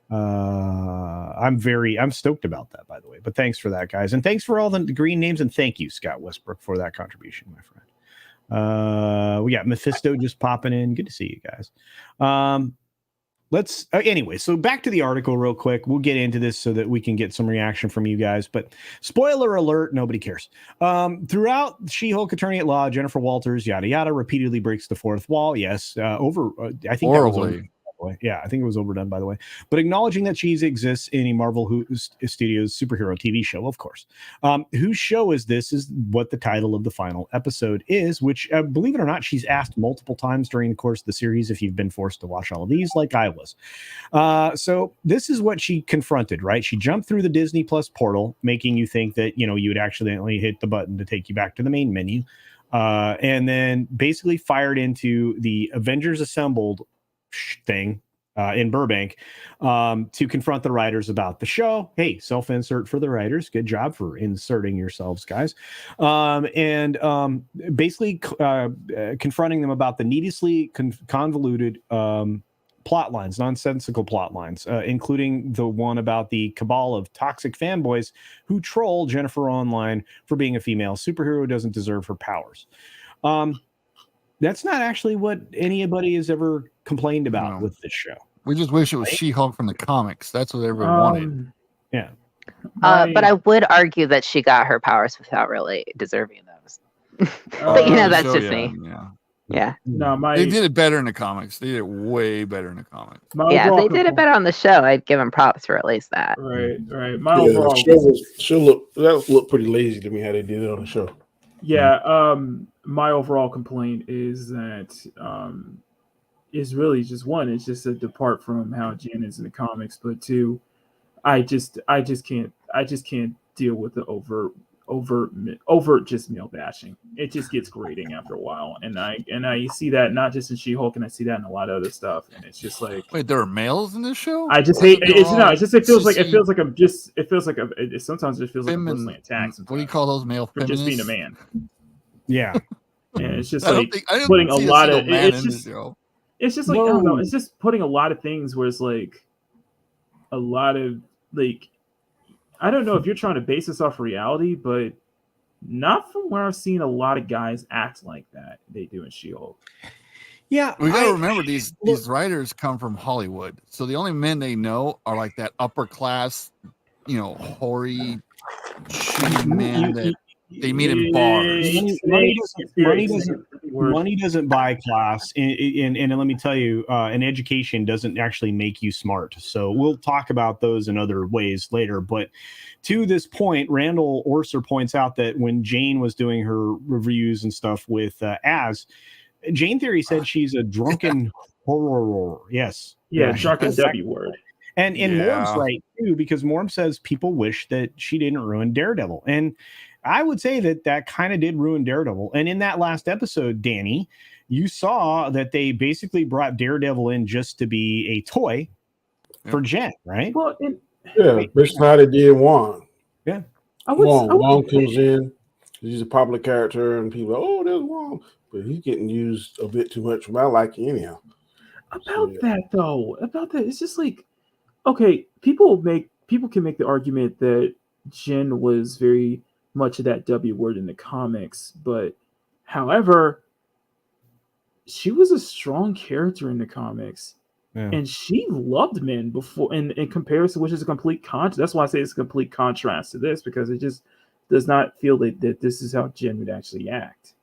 I'm stoked about that, by the way. But thanks for that, guys, and thanks for all the green names, and thank you, Scott Westbrook, for that contribution, my friend. We got Mephisto just popping in. Good to see you guys. Let's anyway, so back to the article real quick. We'll get into this so that we can get some reaction from you guys, but spoiler alert, nobody cares. Throughout She-Hulk Attorney at Law, Jennifer Walters, yada yada, repeatedly breaks the fourth wall. Yes, I think horribly. That was yeah, I think it was overdone, by the way. But acknowledging that she exists in a Marvel Studios superhero TV show, of course. Whose show is this is what the title of the final episode is, which, believe it or not, she's asked multiple times during the course of the series if you've been forced to watch all of these, like I was. So this is what she confronted, right? She jumped through the Disney Plus portal, making you think that, you would accidentally hit the button to take you back to the main menu. And then basically fired into the Avengers Assembled thing in Burbank to confront the writers about the show. Hey, self-insert for the writers. Good job for inserting yourselves, guys. Basically confronting them about the needlessly convoluted plot lines, nonsensical plot lines, including the one about the cabal of toxic fanboys who troll Jennifer online for being a female superhero who doesn't deserve her powers. That's not actually what anybody has ever complained about No. with this show. We just wish it was She-Hulk from the comics. That's what everyone wanted. Yeah. But I would argue that she got her powers without really deserving those. But In the that's show, just me. Yeah. Yeah. No, They did it better in the comics. They did it way better in the comics. Yeah, if they did it better on the show, I'd give them props for at least that. Right. My Yeah, overall the show looked pretty lazy to me how they did it on the show. Yeah, my overall complaint is that is really just one, it's just a depart from how Jen is in the comics, but two, I just can't deal with the overt just male bashing. It just gets grating after a while, and I see that not just in She-Hulk, and I see that in a lot of other stuff, and it's just like, wait, there are males in this show? I just hate it. Sometimes it feels like I'm personally attacked. What do you call those male for feminists? just being a man? Yeah. And it's just I don't like think- I don't putting a see a lot single of man it's in just this show. it's just like I don't know, it's just putting a lot of things where it's like a lot of like, I don't know if you're trying to base this off reality, but not from where I've seen a lot of guys act like that they do in She-Hulk. Yeah, We gotta remember these writers come from Hollywood, so the only men they know are like that upper class, hoary, shitty men that they meet in bars. Money doesn't buy class, and let me tell you, an education doesn't actually make you smart. So we'll talk about those in other ways later. But to this point, Randall Orser points out that when Jane was doing her reviews and stuff with Jane Theory said she's a drunken horror. Yes. Yeah, drunken W word. And Morm's right too, because Morm says people wish that she didn't ruin Daredevil. And I would say that kind of did ruin Daredevil. And in that last episode, Danny, you saw that they basically brought Daredevil in just to be a toy for Jen, right? Well, basically how they did Juan. Yeah. Juan comes in, he's a popular character, and people are, there's Juan. But he's getting used a bit too much for my liking anyhow. About that, it's just like, okay, people can make the argument that Jen was very much of that W word in the comics, but however, she was a strong character in the comics, and she loved men before. In comparison, which is a complete contrast. That's why I say it's a complete contrast to this, because it just does not feel that this is how Jen would actually act.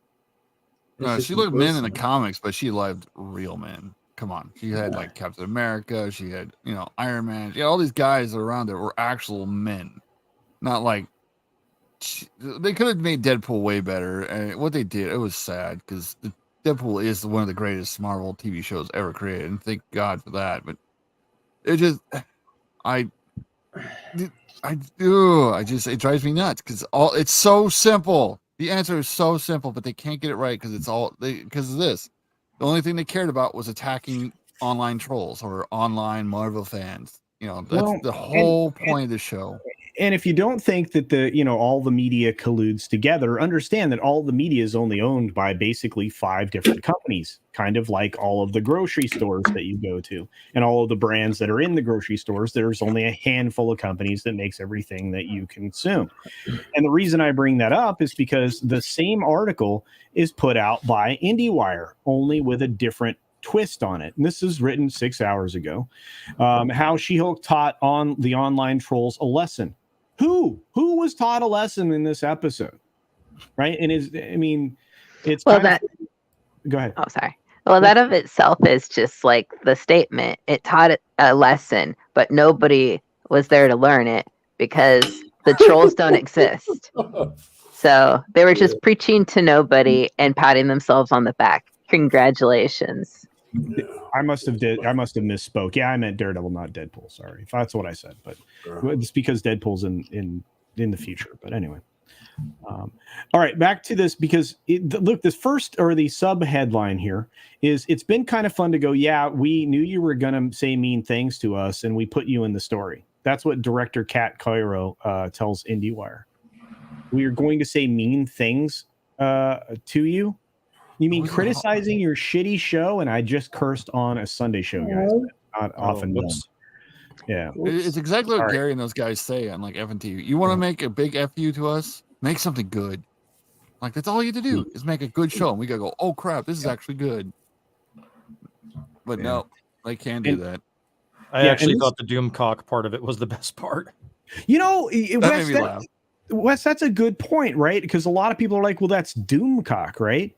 No, she loved men in the comics, but she loved real men. Come on, she had like Captain America. She had Iron Man. Yeah, all these guys around there were actual men, not like. They could have made Deadpool way better, and what they did, it was sad, because Deadpool is one of the greatest Marvel TV shows ever created, and thank God for that. But it just, it drives me nuts, because it's so simple. The answer is so simple, but they can't get it right because because of this. The only thing they cared about was attacking online trolls or online Marvel fans. That's the whole point of the show. And if you don't think that all the media colludes together, understand that all the media is only owned by basically 5 different companies, kind of like all of the grocery stores that you go to and all of the brands that are in the grocery stores. There's only a handful of companies that makes everything that you consume. And the reason I bring that up is because the same article is put out by IndieWire, only with a different twist on it. And this is written 6 hours ago. How She-Hulk taught on the online trolls a lesson. Who was taught a lesson in this episode, right? And it's go ahead. Oh, sorry. Well, that of itself is just like the statement. It taught a lesson, but nobody was there to learn it because the trolls don't exist. So they were just preaching to nobody and patting themselves on the back. Congratulations. I must have misspoke. Yeah, I meant Daredevil, not Deadpool. Sorry if that's what I said, but it's because Deadpool's in the future. But anyway, all right, back to this, because look, this first, or the sub headline here is, it's been kind of fun to go, yeah, we knew you were gonna say mean things to us, and we put you in the story. That's what director Kat Cairo tells IndieWire. We are going to say mean things to you. You mean criticizing your shitty show? And I just cursed on a Sunday show, guys. Not often done. Yeah. It's exactly what Gary and those guys say on like FNT. You want to make a big FU to us? Make something good. Like that's all you have to do is make a good show, and we gotta go. Oh crap, this is actually good. But no, they can't do that. I actually thought the Doomcock part of it was the best part. You know, That made me laugh. Wes, that's a good point, right? Because a lot of people are like, well, that's Doomcock, right?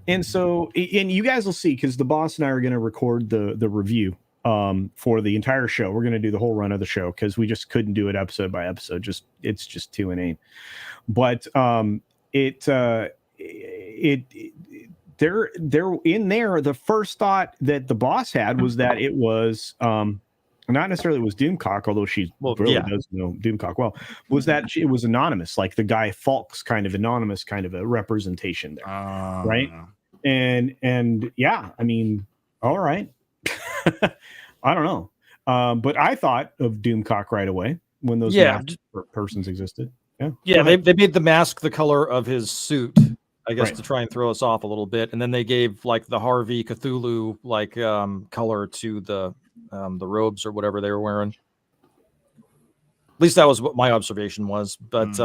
And so, and you guys will see, because the boss and I are going to record the review for the entire show. We're going to do the whole run of the show because we just couldn't do it episode by episode. It's just too inane. But they're in there. The first thought that the boss had was that it was not necessarily it was Doomcock, although she does know Doomcock well, was that it was anonymous, like the Guy Fawkes kind of anonymous kind of a representation there, right? And yeah, I mean, all right. I don't know. But I thought of Doomcock right away when those persons existed. Yeah. They made the mask the color of his suit, I guess, to try and throw us off a little bit. And then they gave like the Harvey Cthulhu like color to the robes or whatever they were wearing. At least that was what my observation was. But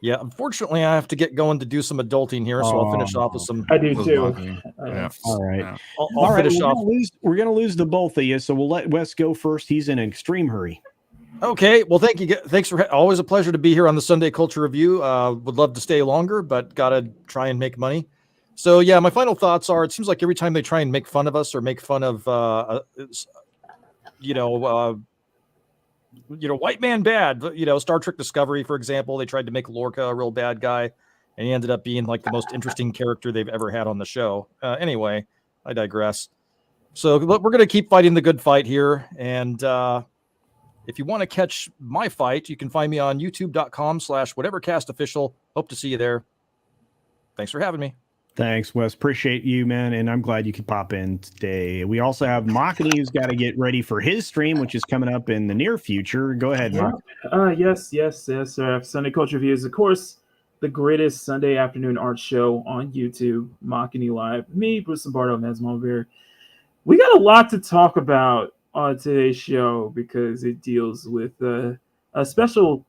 yeah, unfortunately, I have to get going to do some adulting here, so I'll finish off with some. I do too. All right. Yeah. I'll finish off. We're gonna lose the both of you, so we'll let Wes go first. He's in an extreme hurry. Okay. Well, thank you. Thanks for always a pleasure to be here on the Sunday Culture Review. Would love to stay longer, but gotta try and make money. So yeah, my final thoughts are: it seems like every time they try and make fun of us or make fun of, white man bad. Star Trek Discovery, for example, they tried to make Lorca a real bad guy, and he ended up being like the most interesting character they've ever had on the show. Anyway, I digress. So we're going to keep fighting the good fight here. And if you want to catch my fight, you can find me on youtube.com/whatevercastofficial. Hope to see you there. Thanks for having me. Thanks, Wes. Appreciate you, man. And I'm glad you could pop in today. We also have Machini, who's got to get ready for his stream, which is coming up in the near future. Go ahead, Mark. Yes. Sunday Culture Review is, of course, the greatest Sunday afternoon art show on YouTube. Machini Live. Me, Bruce Lombardo, Mesmo here. We got a lot to talk about on today's show because it deals with a special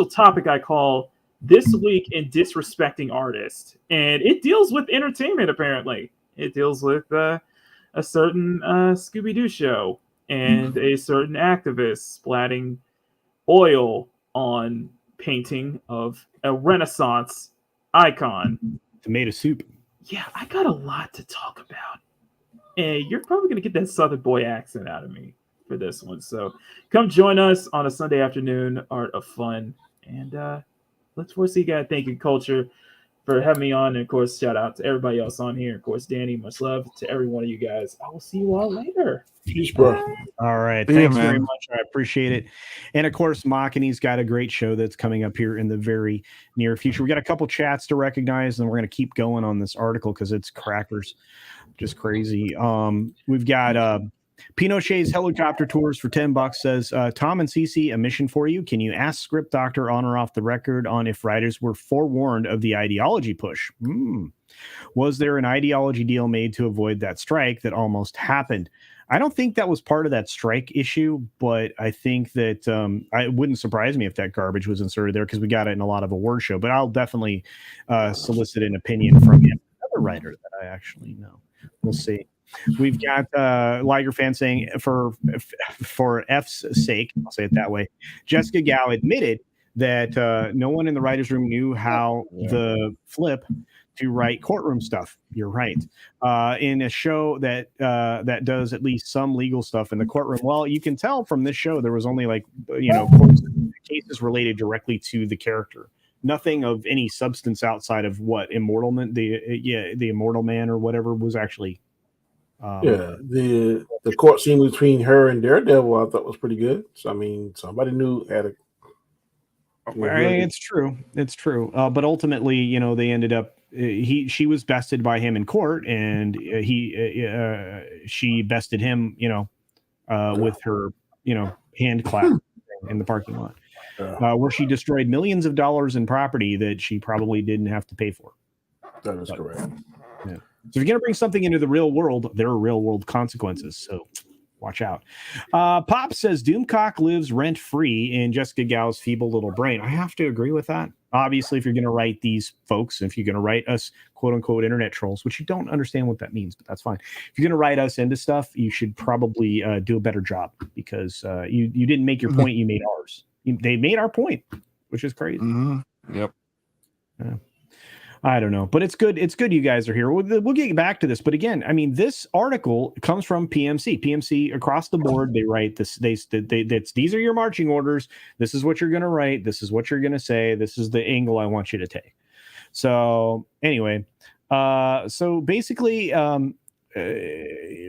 topic I call This Week in Disrespecting Artists, and it deals with entertainment. Apparently, it deals with a certain Scooby-Doo show and a certain activist splatting oil on painting of a Renaissance icon. Tomato soup. Yeah, I got a lot to talk about, and you're probably gonna get that Southern boy accent out of me for this one. So come join us on a Sunday afternoon, Art of Fun, and let's see you guys. Thank you, Culture, for having me on. And of course, shout out to everybody else on here. Of course, Danny, much love to every one of you guys. I will see you all later. Peace, bro. All right. Thanks very much. I appreciate it. And of course, Machini's got a great show that's coming up here in the very near future. We got a couple chats to recognize, and we're going to keep going on this article because it's crackers. Just crazy. We've got Pinochet's helicopter tours for $10 says, Tom and Cece, a mission for you. Can you ask Script Doctor on or off the record on if writers were forewarned of the ideology push? Was there an ideology deal made to avoid that strike that almost happened? I don't think that was part of that strike issue, but I think that it wouldn't surprise me if that garbage was inserted there because we got it in a lot of award show. But I'll definitely solicit an opinion from another writer that I actually know. We'll see. We've got Liger fan saying for F's sake, I'll say it that way. Jessica Gao admitted that no one in the writers' room knew how the flip to write courtroom stuff. You're right. In a show that does at least some legal stuff in the courtroom. Well, you can tell from this show there was only cases related directly to the character. Nothing of any substance outside of what Immortal Man, the Immortal Man or whatever was actually. The court scene between her and Daredevil I thought was pretty good. So I mean, somebody knew had a. It's true. But ultimately, they ended up. She was bested by him in court, and she bested him. With her, hand clap in the parking lot, where she destroyed millions of dollars in property that she probably didn't have to pay for. That is correct. Yeah. So if you're going to bring something into the real world, there are real world consequences. So Watch out. Pop says Doomcock lives rent free in Jessica Gao's feeble little brain. I have to agree with that. Obviously, if you're going to write these folks, if you're going to write us quote unquote internet trolls, which you don't understand what that means, but that's fine. If you're going to write us into stuff, you should probably do a better job because you didn't make your point. You made ours. They made our point, which is crazy. Yep. I don't know, but it's good. It's good you guys are here. We'll get back to this, but again, I mean, this article comes from PMC. PMC across the board, they write this. These are your marching orders. This is what you're going to write. This is what you're going to say. This is the angle I want you to take. So anyway, so basically,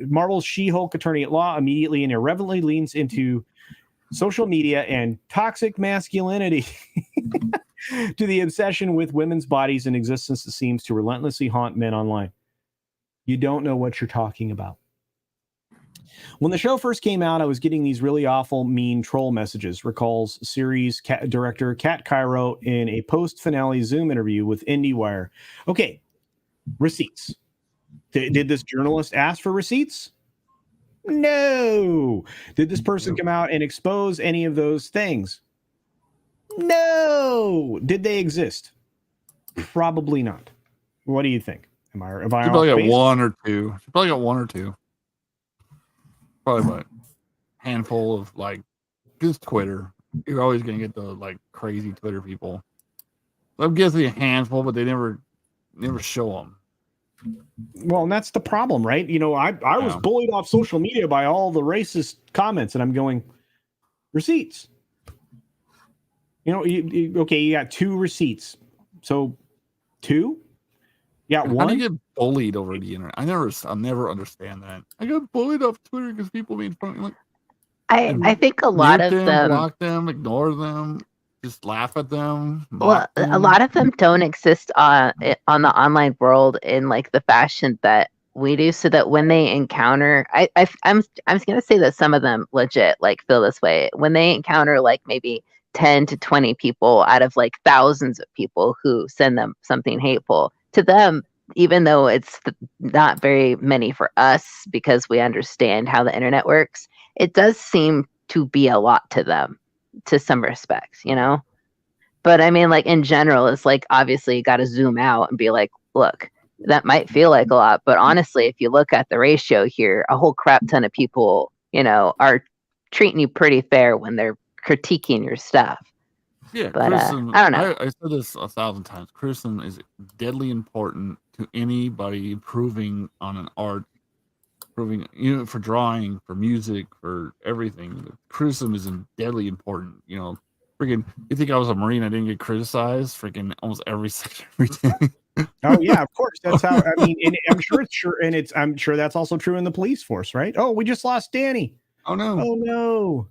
Marvel's She-Hulk attorney at law immediately and irreverently leans into social media and toxic masculinity. To the obsession with women's bodies and existence that seems to relentlessly haunt men online. You don't know what you're talking about. When the show first came out, I was getting these really awful, mean troll messages, recalls series director Kat Cairo in a post-finale Zoom interview with IndieWire. Okay, receipts. Did this journalist ask for receipts? No. Did this person come out and expose any of those things? No. Did they exist? Probably not. What do you think? Am I probably got one or two. She probably got one or two. Probably about a handful of like just Twitter. You're always gonna get the like crazy Twitter people. I'm guessing a handful, but they never show them. Well, and that's the problem, right? You know, I was bullied off social media by all the racist comments, and I'm going, receipts. You know, you got 2 receipts. So 2? Yeah, 1. How do you get bullied over the internet? I'll never understand that. I got bullied off Twitter because people made fun of me. Like, I think a lot of them block them, ignore them, just laugh at them. Well, a lot of them don't exist on the online world in like the fashion that we do, so that when they encounter, I'm gonna say that some of them legit like feel this way when they encounter like maybe 10 to 20 people out of like thousands of people who send them something hateful. To them, even though it's not very many for us because we understand how the internet works, it does seem to be a lot to them to some respects, you know? But I mean, like in general, it's like obviously you got to zoom out and be like, look, that might feel like a lot, but honestly, if you look at the ratio here, a whole crap ton of people, you know, are treating you pretty fair when they're critiquing your stuff. Yeah, but criticism, I don't know. I said this 1,000 times. Criticism is deadly important to anybody improving on an art, improving, you know, for drawing, for music, for everything. Criticism is deadly important. You know, freaking, you think I was a Marine? I didn't get criticized. Freaking almost every section, every day. Oh yeah, of course. That's how. I mean, and I'm sure that's also true in the police force, right? Oh, we just lost Danny. Oh no. Oh no.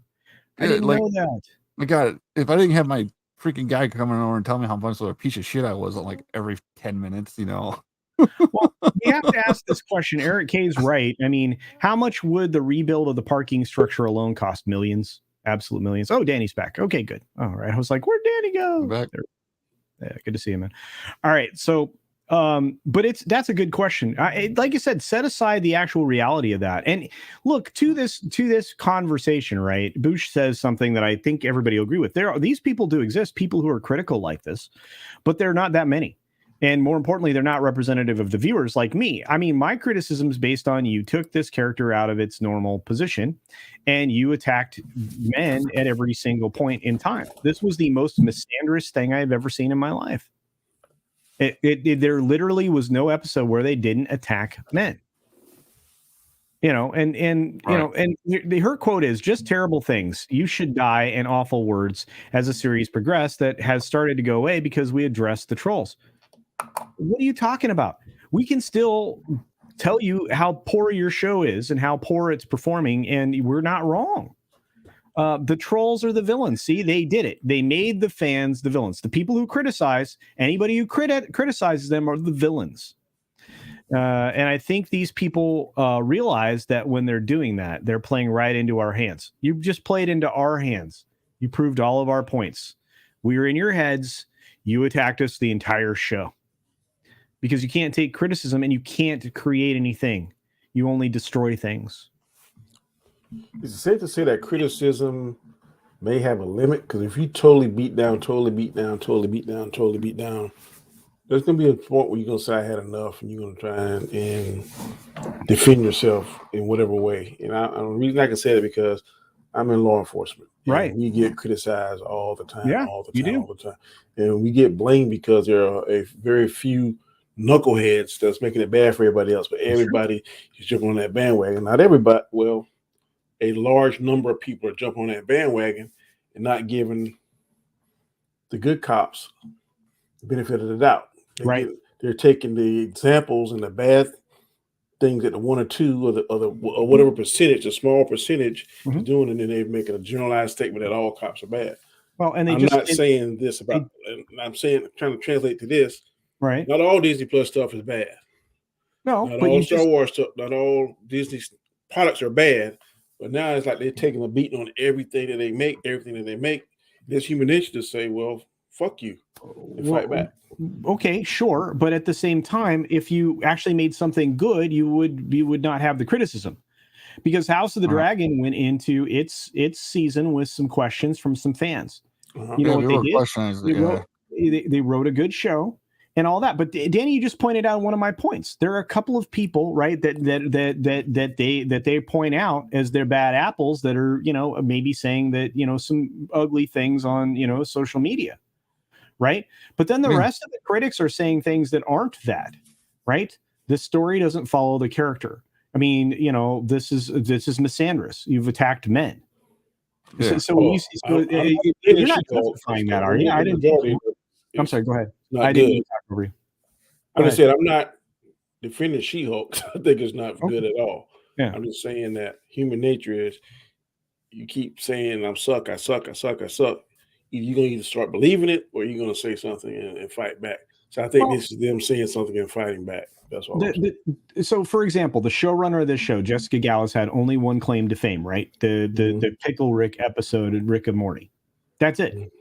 I didn't know that. My God, if I didn't have my freaking guy coming over and tell me how much of a piece of shit I was like every 10 minutes, you know. Well, we have to ask this question. Eric K is right. I mean, how much would the rebuild of the parking structure alone cost? Millions, absolute millions. Oh, Danny's back. Okay, good. All right. I was like, where'd Danny go? Back. Yeah, good to see you, man. All right. So, but that's a good question. Like you said, set aside the actual reality of that, and look to this conversation. Right, Bush says something that I think everybody will agree with. These people do exist, people who are critical like this, but they're not that many, and more importantly, they're not representative of the viewers like me. I mean, my criticism is based on you took this character out of its normal position, and you attacked men at every single point in time. This was the most misandrous thing I've ever seen in my life. There literally was no episode where they didn't attack men. You know, and right. You know, and her quote is just terrible things. You should die, and awful words as the series progressed that has started to go away because we addressed the trolls. What are you talking about? We can still tell you how poor your show is and how poor it's performing, and we're not wrong. The trolls are the villains. See, they did it. They made the fans the villains. The people who criticize, anybody who criticizes them are the villains. And I think these people realize that when they're doing that, they're playing right into our hands. You just played into our hands. You proved all of our points. We were in your heads. You attacked us the entire show. Because you can't take criticism and you can't create anything. You only destroy things. Is it safe to say that criticism may have a limit? Because if you totally beat down, there's going to be a point where you're going to say, I had enough, and you're going to try and defend yourself in whatever way. And the reason I can say that because I'm in law enforcement. Right. We get criticized all the time, Yeah, all the you time, do. all the time. And we get blamed because there are a very few knuckleheads that's making it bad for everybody else. But everybody is jumping on that bandwagon. Not everybody, well, a large number of people are jumping on that bandwagon and not giving the good cops the benefit of the doubt. They're taking the examples and the bad things that the 1 or 2 or whatever percentage, a small percentage is doing, and then they're making a generalized statement that all cops are bad. Well, and I'm not saying this about, I'm saying, trying to translate to this. Right. Not all Disney Plus stuff is bad. No, not but all Star Wars stuff, not all Disney products are bad. But now it's like they're taking a beating on everything that they make, There's human nature to say, well, fuck you, and fight back. Okay, sure, but at the same time, if you actually made something good, you would not have the criticism, because House of the Dragon went into its season with some questions from some fans. You know what they did? They wrote a good show and all that. But Danny, you just pointed out one of my points. There are a couple of people, right, that they point out as their bad apples that are, maybe saying that, some ugly things on, social media. Right. But then the rest of the critics are saying things that aren't that. Right. This story doesn't follow the character. I mean, this is misandrous. You've attacked men. Yeah. You're not justifying that, are you? I didn't. I'm sorry. Go ahead. I didn't talk over you. I just said I'm not defending She-Hulk. I think it's not good at all. Yeah. I'm just saying that human nature is you keep saying I suck. You're going to either start believing it or you're going to say something and fight back. So I think this is them saying something and fighting back. That's all. So, for example, the showrunner of this show, Jessica Gallus, had only one claim to fame, right? The Pickle Rick episode of Rick and Morty. That's it.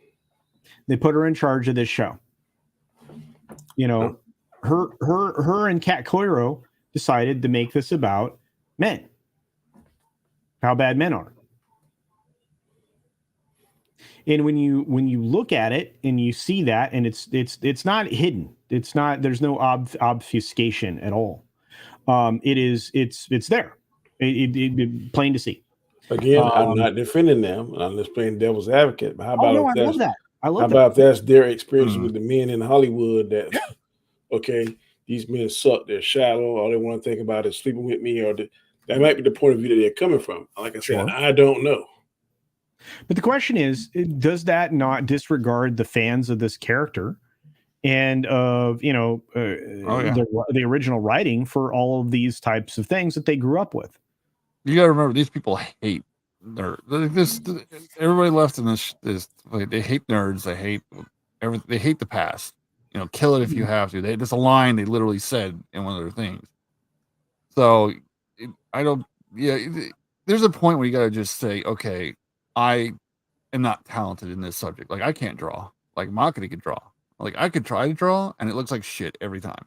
They put her in charge of this show. Her and Kat Coiro decided to make this about men, how bad men are. And when you look at it and you see that, and it's not hidden, there's no obfuscation at all. It's there, it plain to see. Again, I'm not defending them. I'm just playing devil's advocate. But how about I love that. If that's their experience with the men in Hollywood that, okay, these men suck, they're shallow, all they want to think about is sleeping with me, or that might be the point of view that they're coming from. Like I said, I don't know. But the question is, does that not disregard the fans of this character and of, the original writing for all of these types of things that they grew up with? You got to remember, these people hate everybody left in this like, they hate nerds. They hate everything. They hate the past. Kill it if you have to. That's a line they literally said in one of their things. So there's a point where you got to just say, okay, I am not talented in this subject. Like, I can't draw. Like, Makati could draw. Like, I could try to draw, and it looks like shit every time.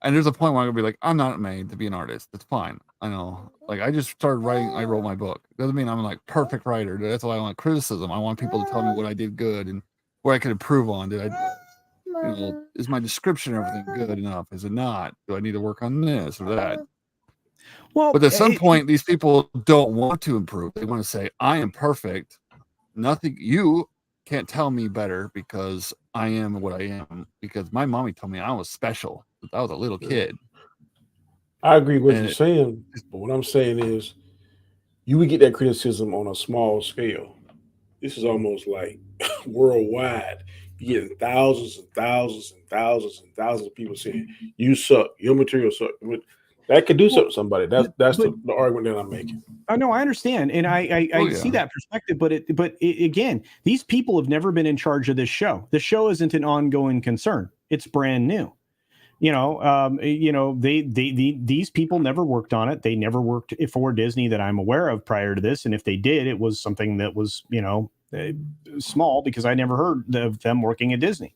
And there's a point where I'm going to be like, I'm not made to be an artist. It's fine. I know. Like, I just started writing. I wrote my book. Doesn't mean I'm like perfect writer. That's why I want criticism. I want people to tell me what I did good and where I could improve on. Is my description and everything good enough? Is it not? Do I need to work on this or that? Well, but at some point, these people don't want to improve. They want to say, I am perfect. Nothing, you can't tell me better because I am what I am. Because my mommy told me I was special since I was a little kid. I agree with what you're saying. But what I'm saying is, you would get that criticism on a small scale. This is almost like worldwide. You're getting thousands and thousands and thousands and thousands of people saying, you suck, your material suck. That could do something to somebody. That's the argument that I'm making. I know, I understand, and I see that perspective. But again, these people have never been in charge of this show. The show isn't an ongoing concern. It's brand new. These people never worked on it. They never worked for Disney that I'm aware of prior to this. And if they did, it was something that was small, because I never heard of them working at Disney.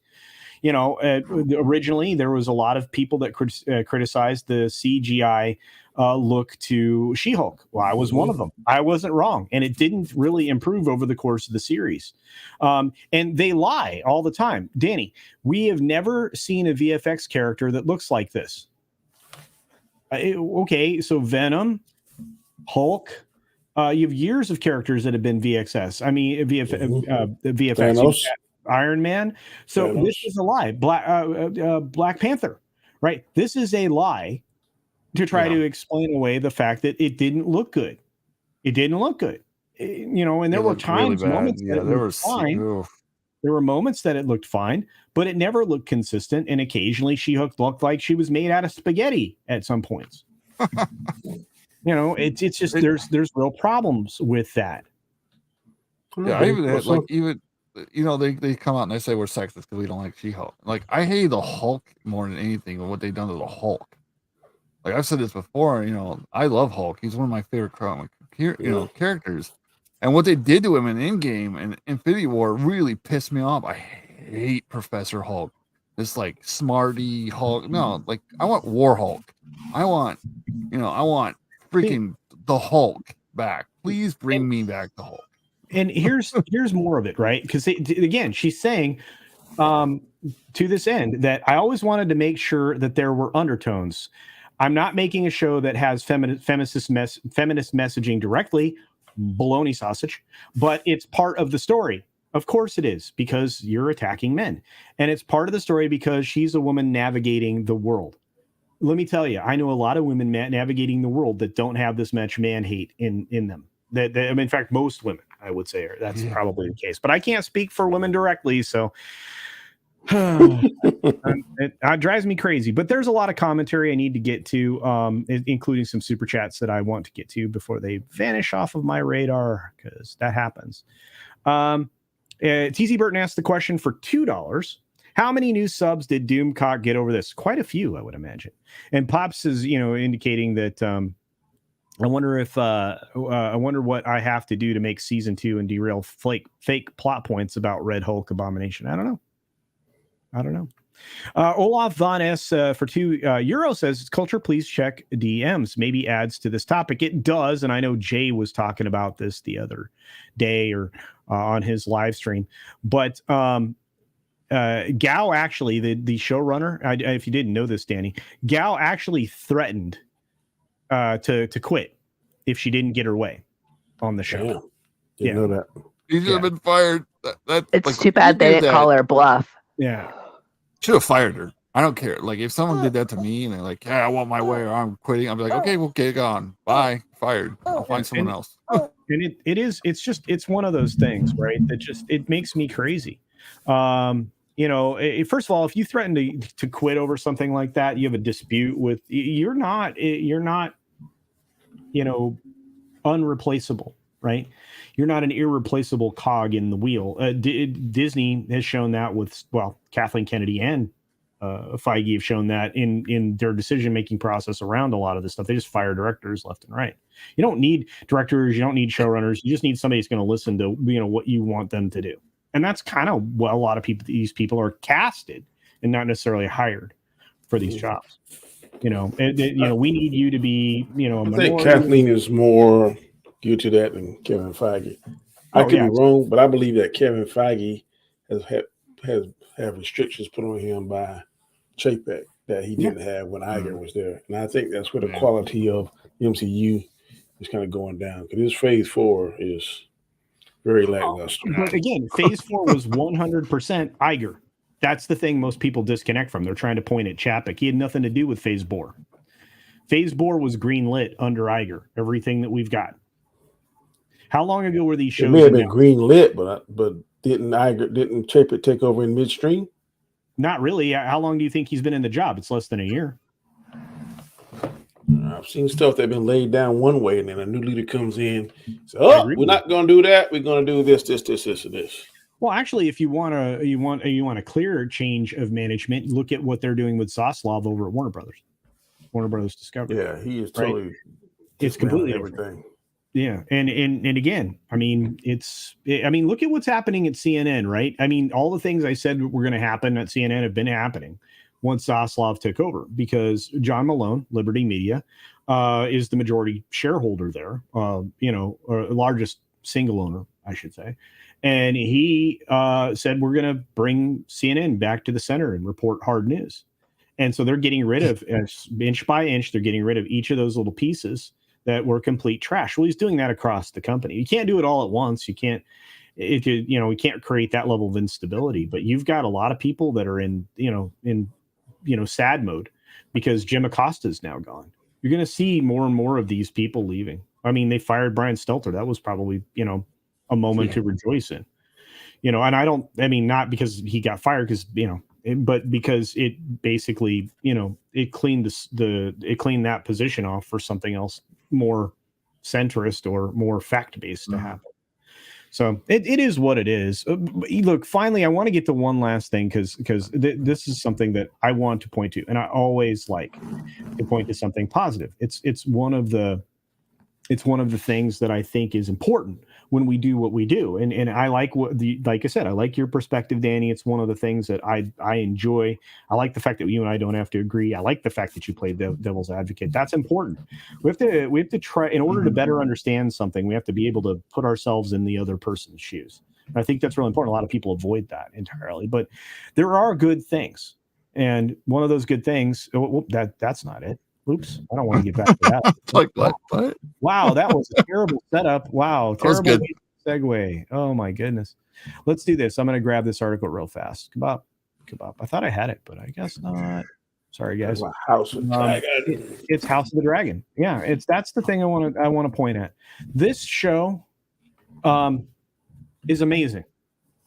Originally there was a lot of people that criticized the CGI look to She-Hulk. Well, I was one of them. I wasn't wrong, and it didn't really improve over the course of the series. And they lie all the time. Danny, we have never seen a VFX character that looks like this. Okay, so Venom, Hulk. You have years of characters that have been VFX. I mean, VFX. Iron Man. So Thanos. This is a lie. Black Panther, right? This is a lie to try to explain away the fact that it didn't look good. It didn't look good. And there were times, really moments that it looked fine. There were moments that it looked fine, but it never looked consistent. And occasionally She-Hulk looked like she was made out of spaghetti at some points. It's just there's real problems with that. Yeah, I even had they come out and they say we're sexist because we don't like She-Hulk. Like, I hate the Hulk more than anything of what they've done to the Hulk. Like, I've said this before, I love Hulk. He's one of my favorite characters. And what they did to him in Endgame and Infinity War really pissed me off. I hate Professor Hulk. This like smarty Hulk. No, like I want War Hulk. I want freaking the Hulk back. Please bring me back the Hulk. And here's more of it, right? Because again, she's saying to this end that I always wanted to make sure that there were undertones. I'm not making a show that has feminist messaging directly, baloney sausage, but it's part of the story. Of course it is, because you're attacking men. And it's part of the story because she's a woman navigating the world. Let me tell you, I know a lot of women navigating the world that don't have this much man hate in them. In fact, most women, I would say, that's probably the case. But I can't speak for women directly, so it drives me crazy. But there's a lot of commentary I need to get to, including some super chats that I want to get to before they vanish off of my radar, because that happens. TC Burton asked the question for $2. How many new subs did Doomcock get over this? Quite a few, I would imagine. And Pops is, indicating that I wonder what I have to do to make season 2 and derail fake plot points about Red Hulk Abomination. I don't know. Olaf Von S for €2 says, Culture, please check DMs. Maybe adds to this topic. It does, and I know Jay was talking about this the other day or on his live stream. But Gao, actually, the showrunner, if you didn't know this, Danny, Gao actually threatened to quit if she didn't get her way on the show. Didn't know that. She should have been fired. It's too bad they didn't call her bluff. Yeah. Should have fired her. I don't care. Like, if someone did that to me and they're like, "Yeah, I want my way," or "I'm quitting," I'll be like, "Okay, well, get gone. Bye. Fired. I'll find someone else." And it's one of those things, right? That it makes me crazy. First of all, if you threaten to quit over something like that, you have a dispute with, you're not unreplaceable, right? You're not an irreplaceable cog in the wheel. Disney has shown that with, Kathleen Kennedy and Feige have shown that in their decision-making process around a lot of this stuff. They just fire directors left and right. You don't need directors. You don't need showrunners. You just need somebody who's going to listen to, what you want them to do. And that's kind of what a lot of these people are casted and not necessarily hired for these jobs. We need you to be, I think Kathleen is more due to that than Kevin Feige. I could be wrong, but I believe that Kevin Feige has restrictions put on him by Chapek that he didn't have when Iger was there. And I think that's where the quality of the MCU is kind of going down, because this Phase 4 is very lackluster. But again, Phase 4 was 100% Iger. That's the thing most people disconnect from. They're trying to point at Chapek. He had nothing to do with Phase 4. Phase 4 was green-lit under Iger, everything that we've got. How long ago were these shows? It may have been green-lit, but didn't Chapek take over in midstream? Not really. How long do you think he's been in the job? It's less than a year. I've seen stuff that's been laid down one way, and then a new leader comes in. So, we're not going to do that. We're going to do this, and this. Well, actually, if you want a clearer change of management, look at what they're doing with Zaslav over at Warner Brothers Discovery. Yeah, he is totally. It's completely everything. Yeah, and again, I mean, look at what's happening at CNN, right? I mean, all the things I said were going to happen at CNN have been happening once Zaslav took over, because John Malone, Liberty Media, is the majority shareholder there, or largest single owner, I should say, and he said we're going to bring CNN back to the center and report hard news. And so they're getting rid of, inch by inch, they're getting rid of each of those little pieces that were complete trash. Well, he's doing that across the company. You can't do it all at once. You can't, we can't create that level of instability. But you've got a lot of people that are in sad mode because Jim Acosta is now gone. You're going to see more and more of these people leaving. I mean, they fired Brian Stelter. That was probably, a moment to rejoice in. And not because he got fired, because, but because it basically, it cleaned it cleaned that position off for something else more centrist or more fact-based to happen. So it is what it is. Look, finally, I want to get to one last thing because this is something that I want to point to, and I always like to point to something positive. It's one of the things that I think is important when we do what we do. And I like like I said, I like your perspective, Danny. It's one of the things that I enjoy. I like the fact that you and I don't have to agree. I like the fact that you play devil's advocate. That's important. We have to try, in order to better understand something, we have to be able to put ourselves in the other person's shoes. And I think that's really important. A lot of people avoid that entirely, but there are good things. And one of those good things, that's not it. Oops, I don't want to get back to that. Like what? Wow, that was a terrible setup. Wow, terrible segue. Oh my goodness. Let's do this. I'm going to grab this article real fast. Kebab. I thought I had it, but I guess not. Sorry, guys. House of Dragon. It's House of the Dragon. Yeah, that's the thing I want to point at. This show is amazing.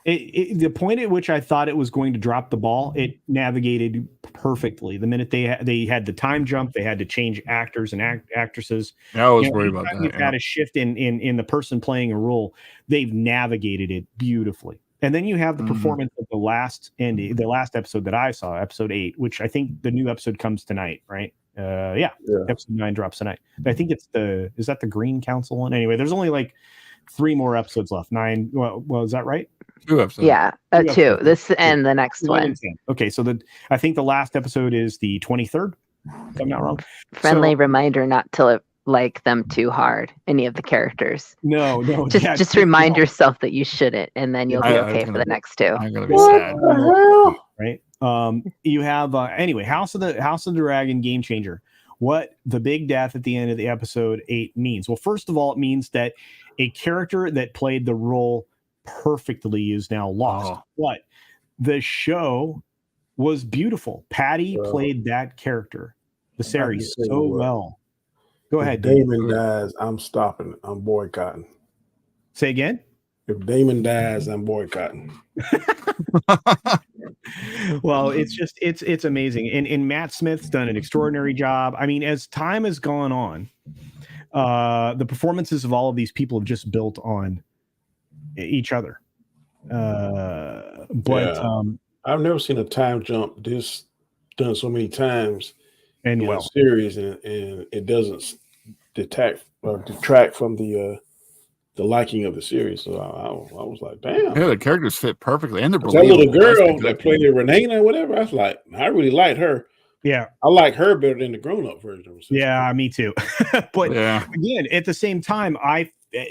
The point at which I thought it was going to drop the ball, it navigated perfectly. The minute they had the time jump, they had to change actors and actresses. Yeah, I was worried about that. You've had a shift in the person playing a role. They've navigated it beautifully. And then you have the performance of the last episode that I saw, episode 8, which I think the new episode comes tonight, right? Episode 9 drops tonight. I think is that the Green Council one? Anyway, there's only like 3 more episodes left. 9. Well, is that right? 2 episodes. Yeah, 2. This and the next one. Okay, so I think the last episode is the 23rd. If I'm not wrong. Friendly reminder not to like them too hard. Any of the characters. No. Just remind yourself that you shouldn't, and then you'll be okay for the next 2. I'm gonna be sad. Right. You have anyway, House of the Dragon Game Changer. What the big death at the end of the episode 8 means. Well, first of all, it means that a character that played the role perfectly is now lost. But the show was beautiful. Patty played that character, the series, so well. Go ahead. If Damon dies, I'm stopping. I'm boycotting. Say again? If Damon dies, I'm boycotting. Well, it's amazing. And Matt Smith's done an extraordinary job. I mean, as time has gone on, the performances of all of these people have just built on each other. I've never seen a time jump this done so many times and in a series, and it doesn't detract from the liking of the series. So I was like, damn. Yeah, the characters fit perfectly, and they're that little girl that played Renee or whatever. I was like, I really liked her. Yeah, I like her better than the grown-up version. Yeah, me too. But again, at the same time,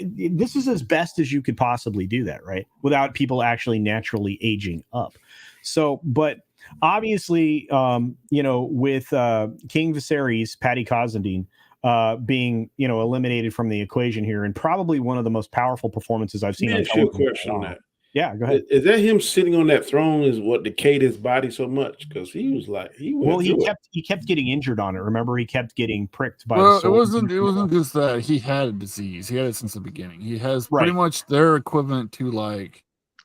this is as best as you could possibly do that, right? Without people actually naturally aging up. So, but obviously, with King Viserys, Paddy Considine, being eliminated from the equation here, and probably one of the most powerful performances I've seen. Let me ask you a question on that. Yeah, go ahead. Is that him sitting on that throne is what decayed his body so much? Because he kept getting injured on it. Remember, he kept getting pricked by. Well, it wasn't just that he had a disease. He had it since the beginning. He has pretty much their equivalent to like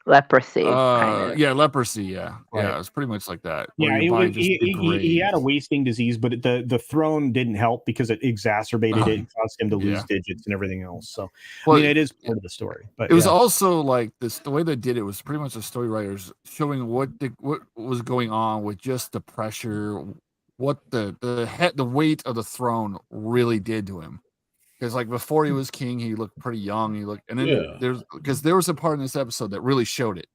leprosy. Leprosy. Yeah, right. Yeah, it's pretty much like that. Yeah, he had a wasting disease, but the throne didn't help because it exacerbated it and caused him to lose digits and everything else. So, it is part of the story. But it was also like this. The way they did it was pretty much the story writers showing what was going on with just the pressure, what the weight of the throne really did to him. Because like before he was king, he looked pretty young. He looked, and then Yeah. there was a part in this episode that really showed it.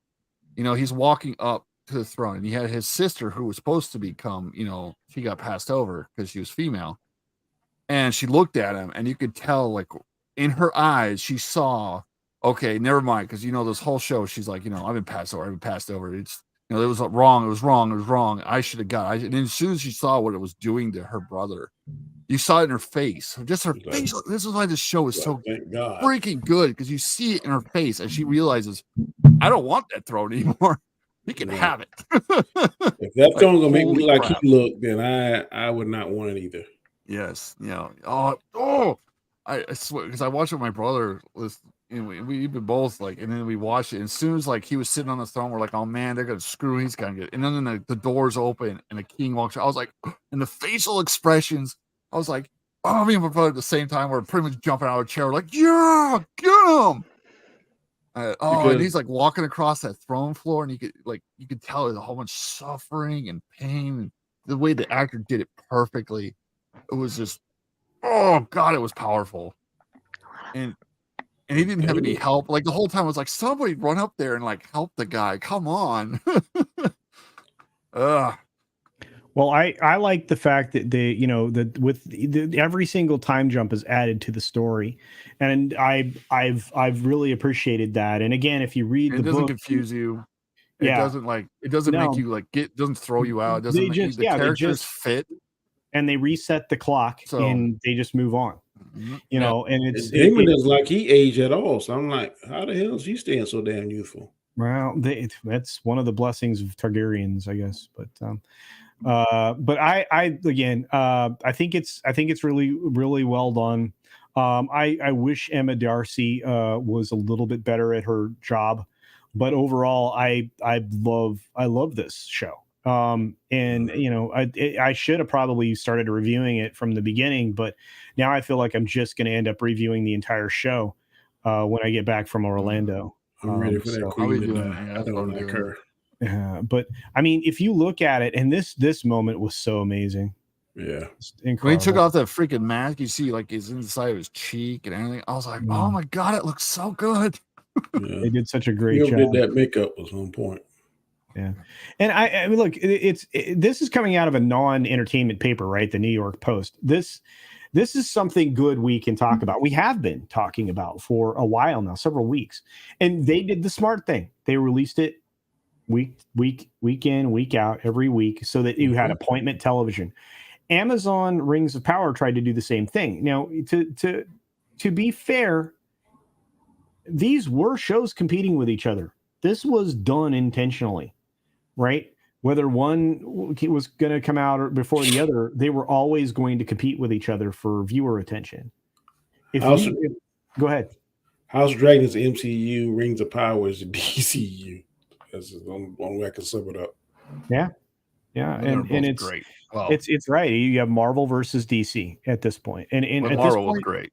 You know, he's walking up to the throne, and he had his sister who was supposed to become, you know, she got passed over because she was female, and she looked at him, and you could tell, like, in her eyes, she saw, okay, never mind, because you know this whole show, she's like, you know, I've been passed over. It's, you know, it was wrong. It was wrong. I should have got it. And then as soon as she saw what it was doing to her brother, you saw it in her face. Just her face. This is why this show is so freaking good, because you see it in her face as she realizes, I don't want that throne anymore. He can have it. If that throne gonna make me like he look, then I would not want it either. Yes, you know. I swear, because I watched it with my brother. We've been both like, and then we watched it. And as soon as like he was sitting on the throne, we're like, oh man, they're gonna screw. He's gonna get. And then the doors open and the king walks out. I was like, and the facial expressions. I was like, oh, me and my brother at the same time, we're pretty much jumping out of a chair. We're like, yeah, get him. And he's like walking across that throne floor, and you could tell there's a whole bunch of suffering and pain. And the way the actor did it perfectly, it was just, oh god, it was powerful. And he didn't have any help. Like the whole time, I was like, somebody run up there and like help the guy. Come on. Well, I like the fact that every single time jump is added to the story, and I've really appreciated that. And again, if you read the book, it doesn't confuse you. It doesn't make you doesn't throw you out. It doesn't make the characters fit, and they reset the clock and they just move on. You know, and Damon is like he aged at all. So I'm like, how the hell is he staying so damn youthful? Well, that's one of the blessings of Targaryens, I guess. But I think it's really, really well done. I wish Emma Darcy was a little bit better at her job, but overall, I love this show. And you know, I should have probably started reviewing it from the beginning, but now I feel like I'm just going to end up reviewing the entire show when I get back from Orlando. I'm ready for that queen. I don't like her. But I mean, if you look at it, and this moment was so amazing. Yeah, when he took off that freaking mask, you see like his inside of his cheek and everything. I was like, oh my god, it looks so good. Yeah. They did such a great job. Did that makeup was on point. Yeah, and I mean, look, this is coming out of a non-entertainment paper, right? The New York Post. This is something good we can talk about. We have been talking about for a while now, several weeks, and they did the smart thing. They released it week in, week out, every week, so that you had appointment television. Amazon Rings of Power tried to do the same thing. Now, to be fair, these were shows competing with each other. This was done intentionally, right? Whether one was going to come out before the other, they were always going to compete with each other for viewer attention. Go ahead. House of Dragons, MCU, Rings of Power is the DCU. That's the only way I can sum it up. Yeah, and it's great. Well, it's right. You have Marvel versus DC at this point, and at Marvel this point, was great.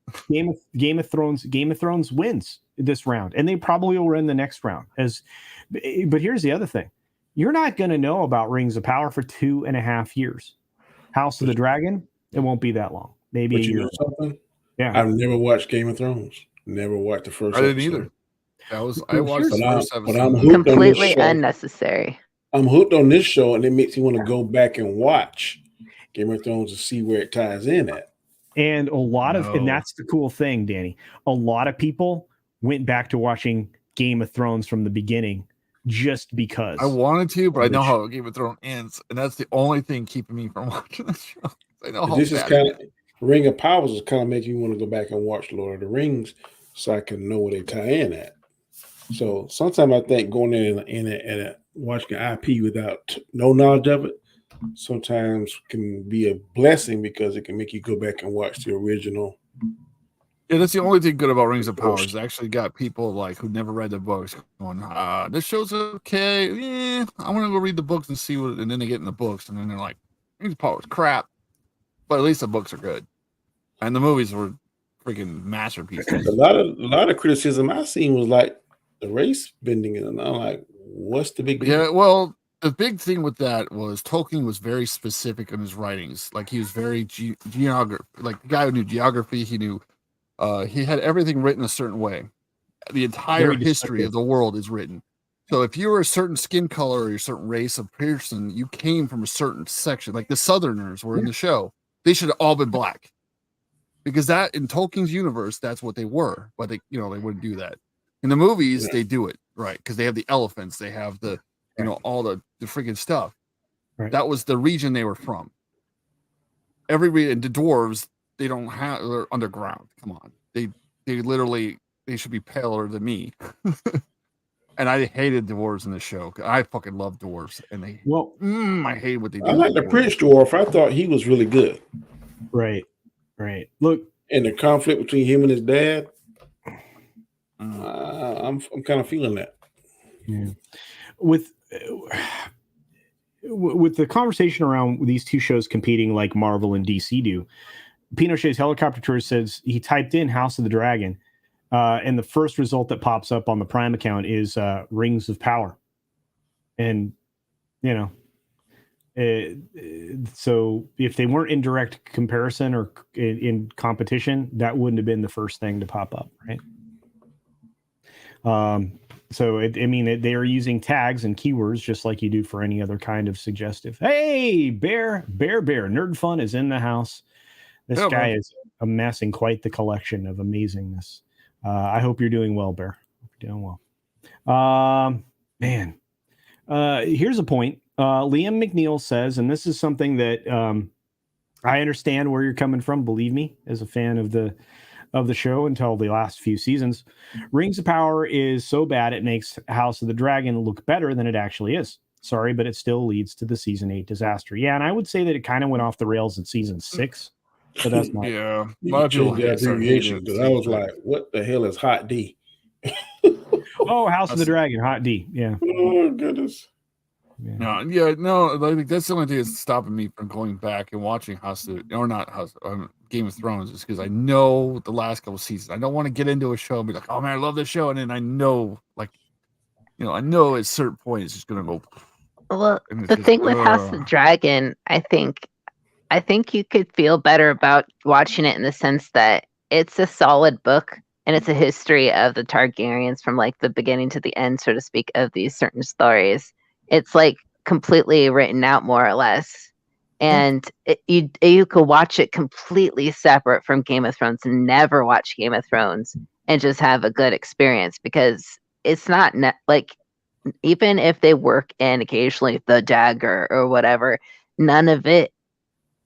Game of Thrones wins this round, and they probably will win the next round. But here's the other thing: you're not going to know about Rings of Power for 2.5 years. House of the Dragon, it won't be that long. Maybe a year. Something? Yeah, I've never watched Game of Thrones. Never watched the first. I didn't either. I watched the first episode. But I'm hooked completely on this show. Unnecessary. I'm hooked on this show, and it makes me want to go back and watch Game of Thrones to see where it ties in at. And and that's the cool thing, Danny. A lot of people went back to watching Game of Thrones from the beginning just because. I wanted to, but I know how Game of Thrones ends, and that's the only thing keeping me from watching the show. I know how this is kind of Ring of Powers is kind of making me want to go back and watch Lord of the Rings so I can know where they tie in at. So sometimes I think going in watching an IP without no knowledge of it sometimes can be a blessing because it can make you go back and watch the original. Yeah, that's the only thing good about Rings of Power. Is actually got people like who never read the books going, this show's okay. Yeah, I want to go read the books and see what. And then they get in the books, and then they're like, Rings of Power is crap. But at least the books are good, and the movies were freaking masterpieces. A lot of criticism I seen was like the race bending, and I'm like, what's the big deal? Yeah, well, the big thing with that was Tolkien was very specific in his writings. Like he was very geography, like the guy who knew geography, he knew he had everything written a certain way. The entire Very history descriptive. of the world is written. So if you were a certain skin color or a certain race of person, you came from a certain section. Like the Southerners were in the show. They should have all been black. Because that in Tolkien's universe, that's what they were. But they, they wouldn't do that. In the movies, they do it, right? Because they have the elephants, they have the, all the freaking stuff. Right. That was the region they were from. The dwarves, they don't have, they're underground. Come on. They literally, they should be paler than me. And I hated dwarves in the show. I fucking love dwarves, and I hate what they do. I like the Prince Dwarf. I thought he was really good. Right. Look, and the conflict between him and his dad. I'm kind of feeling that. Yeah. With the conversation around these two shows competing like Marvel and DC do, Pinochet's helicopter tour says he typed in House of the Dragon. And the first result that pops up on the Prime account is Rings of Power. And, so if they weren't in direct comparison or in competition, that wouldn't have been the first thing to pop up, right? They are using tags and keywords just like you do for any other kind of suggestive. Hey, Bear, Nerd Fun is in the house. This guy is amassing quite the collection of amazingness. I hope you're doing well, Bear. Hope you're doing well. Here's a point. Liam McNeil says, and this is something that I understand where you're coming from. Believe me, as a fan of the show until the last few seasons, Rings of Power is so bad it makes House of the Dragon look better than it actually is. Sorry, but it still leads to the season 8 disaster. Yeah, and I would say that it kind of went off the rails in season 6. But that's not. Yeah, you changed the abbreviation because I was like, "What the hell is Hot D?" House of the Dragon, Hot D. Yeah. Oh goodness. Yeah. No. Like that's the only thing that's stopping me from going back and watching Game of Thrones is because I know the last couple seasons. I don't want to get into a show and be like, "Oh man, I love this show," and then I know, I know at a certain point it's just gonna go. Well, the thing with House of the Dragon, I think you could feel better about watching it in the sense that it's a solid book and it's a history of the Targaryens from like the beginning to the end, so to speak, of these certain stories. It's like completely written out more or less. And you could watch it completely separate from Game of Thrones and never watch Game of Thrones and just have a good experience because it's not like, even if they work in occasionally the dagger or whatever, none of it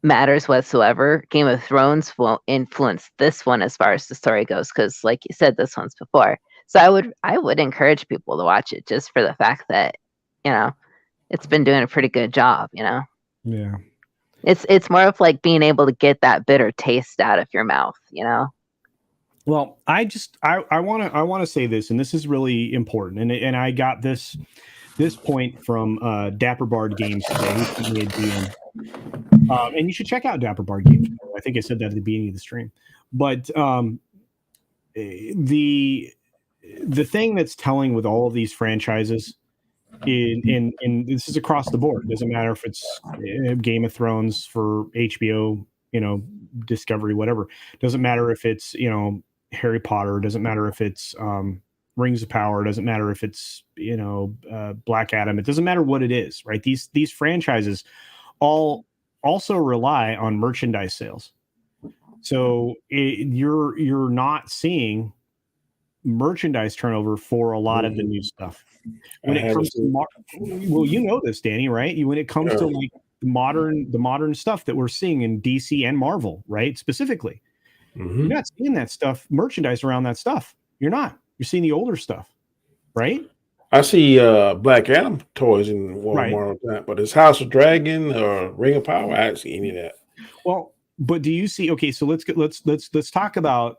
matters whatsoever. Game of Thrones won't influence this one as far as the story goes because, like you said, this one's before. So I would encourage people to watch it just for the fact that it's been doing a pretty good job. Yeah. It's more of like being able to get that bitter taste out of your mouth. Well, I want to say this, and this is really important, and I got this point from Dapper Bard Games today. He sent me a DM. And you should check out Dapper Bard Games. I think I said that at the beginning of the stream. But the thing that's telling with all of these franchises, in this is across the board. It doesn't matter if it's Game of Thrones for HBO, Discovery, whatever. Doesn't matter if it's Harry Potter. Doesn't matter if it's Rings of Power. Doesn't matter if it's Black Adam. It doesn't matter what it is, right? These franchises all also rely on merchandise sales. So you're not seeing merchandise turnover for a lot of the new stuff. When it comes to this, Danny, right? When it comes to like the modern stuff that we're seeing in DC and Marvel, right? Specifically, you're not seeing that stuff, merchandise around that stuff. You're not. You're seeing the older stuff, right? I see Black Adam toys in Walmart, right. But it's House of Dragon or Ring of Power. I don't see any of that. Well, but do you see? Okay, so let's talk about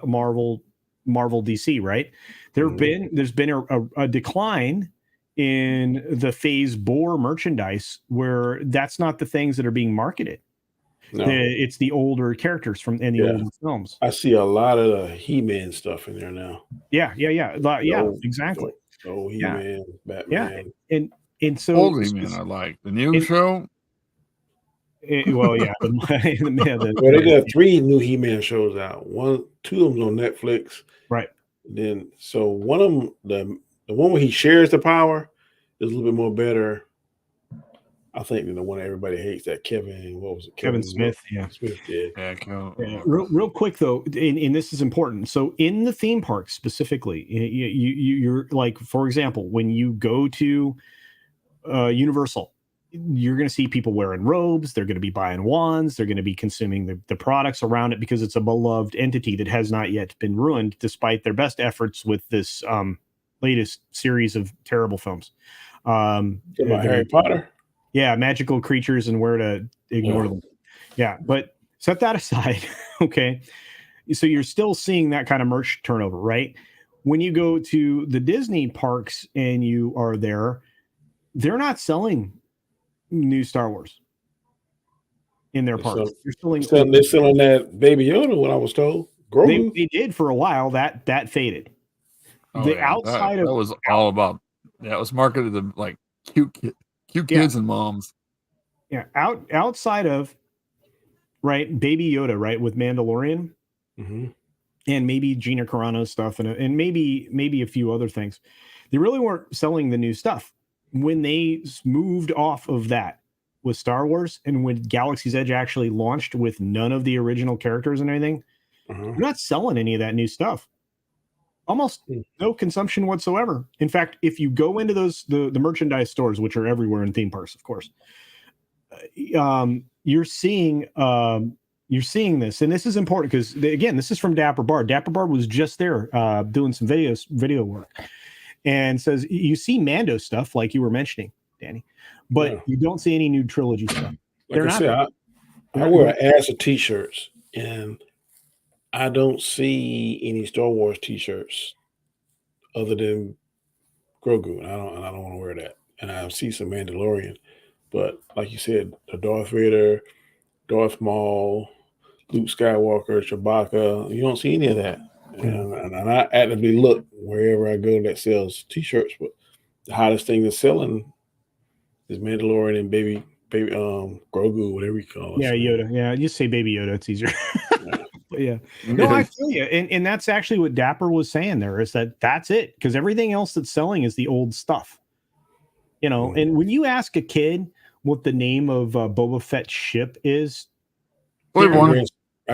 Marvel DC, right? There's been a decline in the Phase 4 merchandise where that's not the things that are being marketed. No. It's the older characters from the older films. I see a lot of the He-Man stuff in there now. Yeah, exactly. He-Man, Batman. Yeah, and so old He-Man, I like the new show. Well, yeah, Well, they got 3 new He-Man shows out. 2 of them on Netflix. right. Then so one of them, the one where he shares the power, is a little bit more better, I think, than the one everybody hates. That Kevin, what was it? Kevin Smith, yeah. Smith did. Yeah, real quick though, and this is important. So in the theme parks specifically, you're like, for example, when you go to Universal, you're going to see people wearing robes. They're going to be buying wands. They're going to be consuming the products around it because it's a beloved entity that has not yet been ruined, despite their best efforts with this latest series of terrible films. Harry Potter. Yeah, magical creatures and where to ignore them. Yeah, but set that aside. Okay. So you're still seeing that kind of merch turnover, right? When you go to the Disney parks and you are there, they're not selling new Star Wars in their parks. They're selling that Baby Yoda, what I was told. They did for a while. That faded. Outside that was all about. Yeah, it was marketed to like cute kids and moms. Yeah, outside of right, Baby Yoda, right, with Mandalorian, and maybe Gina Carano stuff, and maybe a few other things. They really weren't selling the new stuff. When they moved off of that with Star Wars, and when Galaxy's Edge actually launched with none of the original characters and anything, they're not selling any of that new stuff. Almost no consumption whatsoever. In fact, if you go into the merchandise stores, which are everywhere in theme parks, of course, you're seeing this, and this is important because again, this is from Dapper Bar. Dapper Bar was just there doing some video work. And says you see Mando stuff like you were mentioning, Danny, but you don't see any new trilogy stuff. I wear ass of t-shirts, and I don't see any Star Wars t-shirts other than Grogu, and I don't want to wear that. And I see some Mandalorian, but like you said, the Darth Vader, Darth Maul, Luke Skywalker, Chewbacca, you don't see any of that. And I actively look wherever I go that sells t-shirts, but the hottest thing that's selling is Mandalorian and baby Grogu, whatever you call it. Yeah, Yoda. Yeah, you say Baby Yoda, it's easier. But yeah. No, I feel you. And that's actually what Dapper was saying there, is that's it. Because everything else that's selling is the old stuff. You know, and when you ask a kid what the name of Boba Fett's ship is, our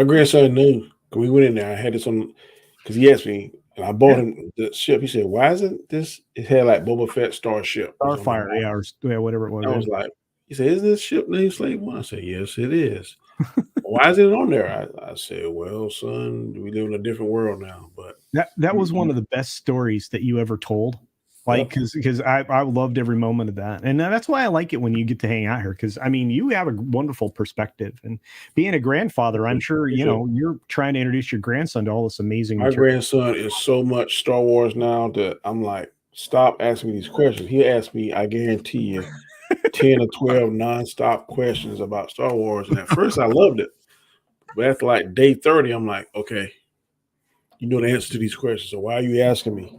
grandson knew. We went in there. I had this on because he asked me, and I bought him the ship. He said, "Why isn't this?" It had like Boba Fett Starship, Starfire, or whatever it was. I was like, he said, "Isn't this ship named Slave One?" I said, "Yes, it is." Why is it on there? I said, "Well, son, we live in a different world now." But that was one of the best stories that you ever told. Like, because I loved every moment of that. And that's why I like it when you get to hang out here. Because, I mean, you have a wonderful perspective. And being a grandfather, I'm sure, you're trying to introduce your grandson to all this amazing material. Grandson is so much Star Wars now that I'm like, stop asking me these questions. He asked me, I guarantee you, 10 or 12 nonstop questions about Star Wars. And at first, I loved it. But after like day 30, I'm like, okay, you know the answer to these questions. So why are you asking me?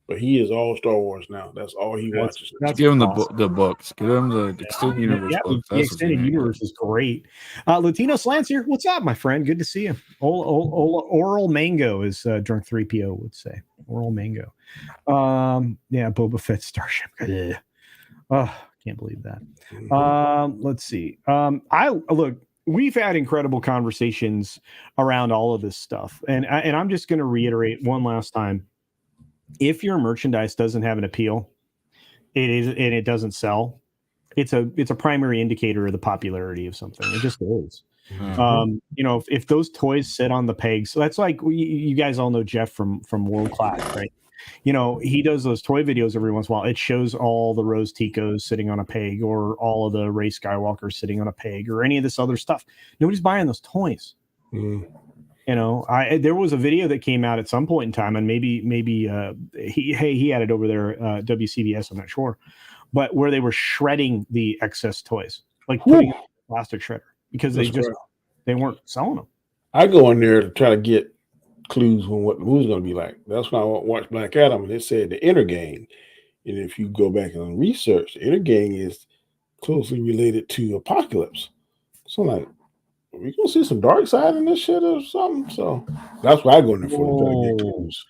But he is all Star Wars now. That's all he watches. Give him the books. Give him the extended universe books. The extended universe is great. Latino Slants here. What's up, my friend? Good to see you. Oral Mango, is Drunk 3PO would say. Oral Mango. Yeah, Boba Fett Starship. Oh, can't believe that. Let's see. Look, we've had incredible conversations around all of this stuff. And I'm just going to reiterate one last time. If your merchandise doesn't have an appeal, it doesn't sell, it's a primary indicator of the popularity of something. It just is. If those toys sit on the pegs, so that's like you guys all know Jeff from World Class, right? He does those toy videos every once in a while. It shows all the Rose Ticos sitting on a peg, or all of the Rey Skywalkers sitting on a peg, or any of this other stuff. Nobody's buying those toys. There was a video that came out at some point in time, and maybe he had it over there, WCBS, I'm not sure, but where they were shredding the excess toys, like putting it in a plastic shredder, because they weren't selling them. I go in there to try to get clues on what the movie's going to be like. That's when I watched Black Adam, and it said the inner gang. And if you go back and research, the inner gang is closely related to Apocalypse. So I'm like, are we gonna see some dark side in this shit or something? So that's why I go in there for to get clues.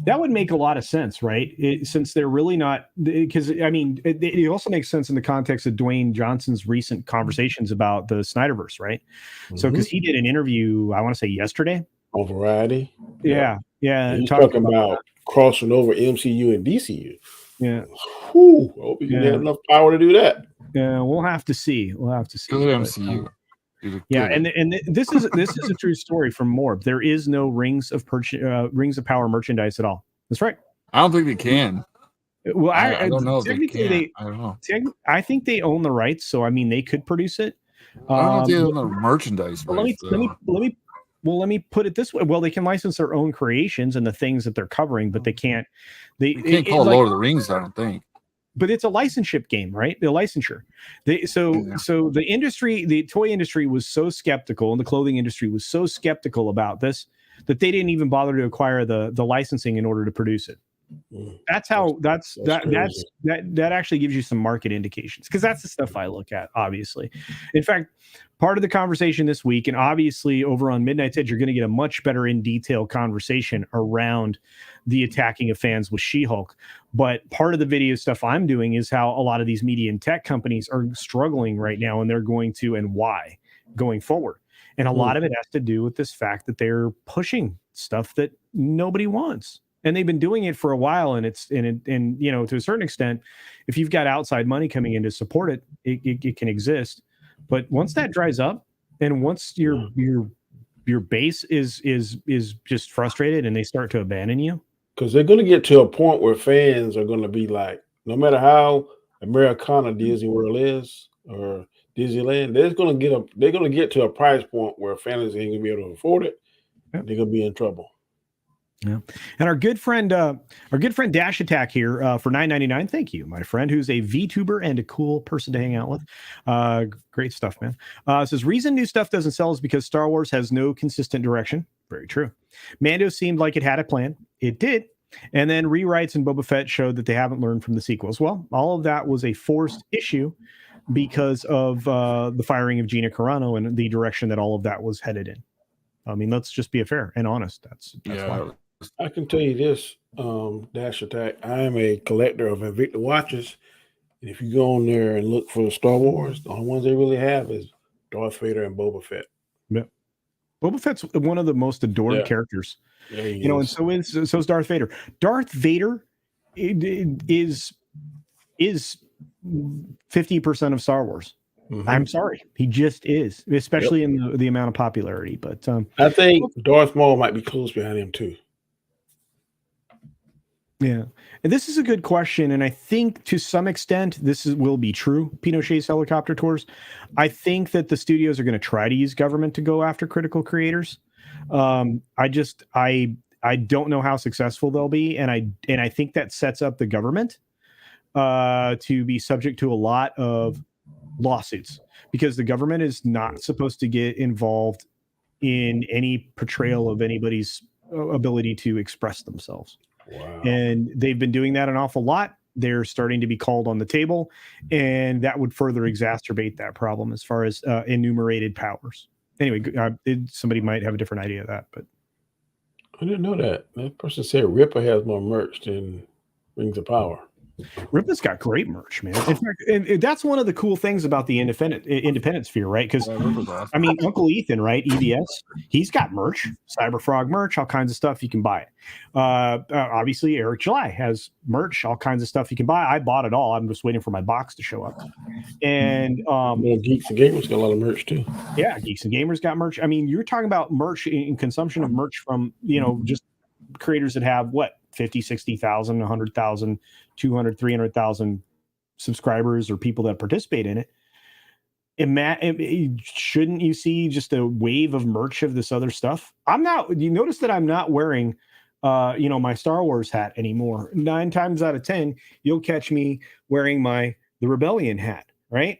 That would make a lot of sense, right? Since they're really not, because I mean, it also makes sense in the context of Dwayne Johnson's recent conversations about the Snyderverse, right? So, because he did an interview, I want to say yesterday on Variety. Yeah. He's talking about crossing over MCU and DCU. Yeah. Whew, I hope he can have enough power to do that. Yeah, we'll have to see. We'll have to see. Good MCU. Yeah, and this is a true story from Morb. There is no Rings of Power merchandise at all. That's right. I don't think they can. Well, I don't know if they can. I don't know. I think they own the rights, so I mean they could produce it. I don't know if they own the merchandise rights. Let me put it this way. Well, they can license their own creations and the things that they're covering, but they can't. They can't call it Lord of the Rings, I don't think. But it's a licenseship game, right? The licensure. So the industry, the toy industry was so skeptical, and the clothing industry was so skeptical about this that they didn't even bother to acquire the licensing in order to produce it. That actually gives you some market indications, because that's the stuff I look at, obviously. In fact, part of the conversation this week, and obviously over on Midnight's Edge, you're going to get a much better in detail conversation around the attacking of fans with She-Hulk. But part of the video stuff I'm doing is how a lot of these media and tech companies are struggling right now, and they're going to, and why going forward. And a lot of it has to do with this fact that they're pushing stuff that nobody wants. And they've been doing it for a while, and you know, to a certain extent, if you've got outside money coming in to support it, it can exist. But once that dries up, and once your base is just frustrated and they start to abandon you, because they're going to get to a point where fans are going to be like, no matter how Americana Disney World is or Disneyland, they're going to get to a price point where fans ain't going to be able to afford it. They're going to be in trouble. Yeah, and our good friend Dash Attack here for $9.99. Thank you, my friend, who's a VTuber and a cool person to hang out with. Great stuff, man. Says reason new stuff doesn't sell is because Star Wars has no consistent direction. Very true. Mando seemed like it had a plan. It did, and then rewrites in Boba Fett showed that they haven't learned from the sequels. Well, all of that was a forced issue because of the firing of Gina Carano and the direction that all of that was headed in. I mean, let's just be fair and honest. That's why. I can tell you this, Dash Attack. I am a collector of Invicta watches. And if you go on there and look for Star Wars, the only ones they really have is Darth Vader and Boba Fett. Yeah. Boba Fett's one of the most adored characters. Yeah, you know, and so is Darth Vader. Darth Vader is 50% of Star Wars. Mm-hmm. I'm sorry, he just is, especially in the amount of popularity. But I think Darth Maul might be close behind him too. Yeah, and this is a good question, and I think to some extent will be true. Pinochet's helicopter tours. I think that the studios are going to try to use government to go after critical creators. I don't know how successful they'll be, and I think that sets up the government to be subject to a lot of lawsuits, because the government is not supposed to get involved in any portrayal of anybody's ability to express themselves. Wow. And they've been doing that an awful lot. They're starting to be called on the table, and that would further exacerbate that problem as far as enumerated powers. Anyway, somebody might have a different idea of that, but I didn't know that. That person said Ripper has more merch than Rings of Power. Ripper's got great merch, man. In fact, and that's one of the cool things about the independent sphere, right? Because I mean, Uncle Ethan, right? EBS, he's got merch, Cyberfrog merch, all kinds of stuff you can buy. Obviously, Eric July has merch, all kinds of stuff you can buy. I bought it all. I'm just waiting for my box to show up. And Geeks and Gamers got a lot of merch too. Yeah, Geeks and Gamers got merch. I mean, you're talking about merch and consumption of merch from just creators that have 50, 60,000, 100,000, 200, 300,000 subscribers or people that participate in it. Shouldn't you see just a wave of merch of this other stuff? You notice that I'm not wearing my Star Wars hat anymore. 9 times out of 10, you'll catch me wearing the Rebellion hat, right?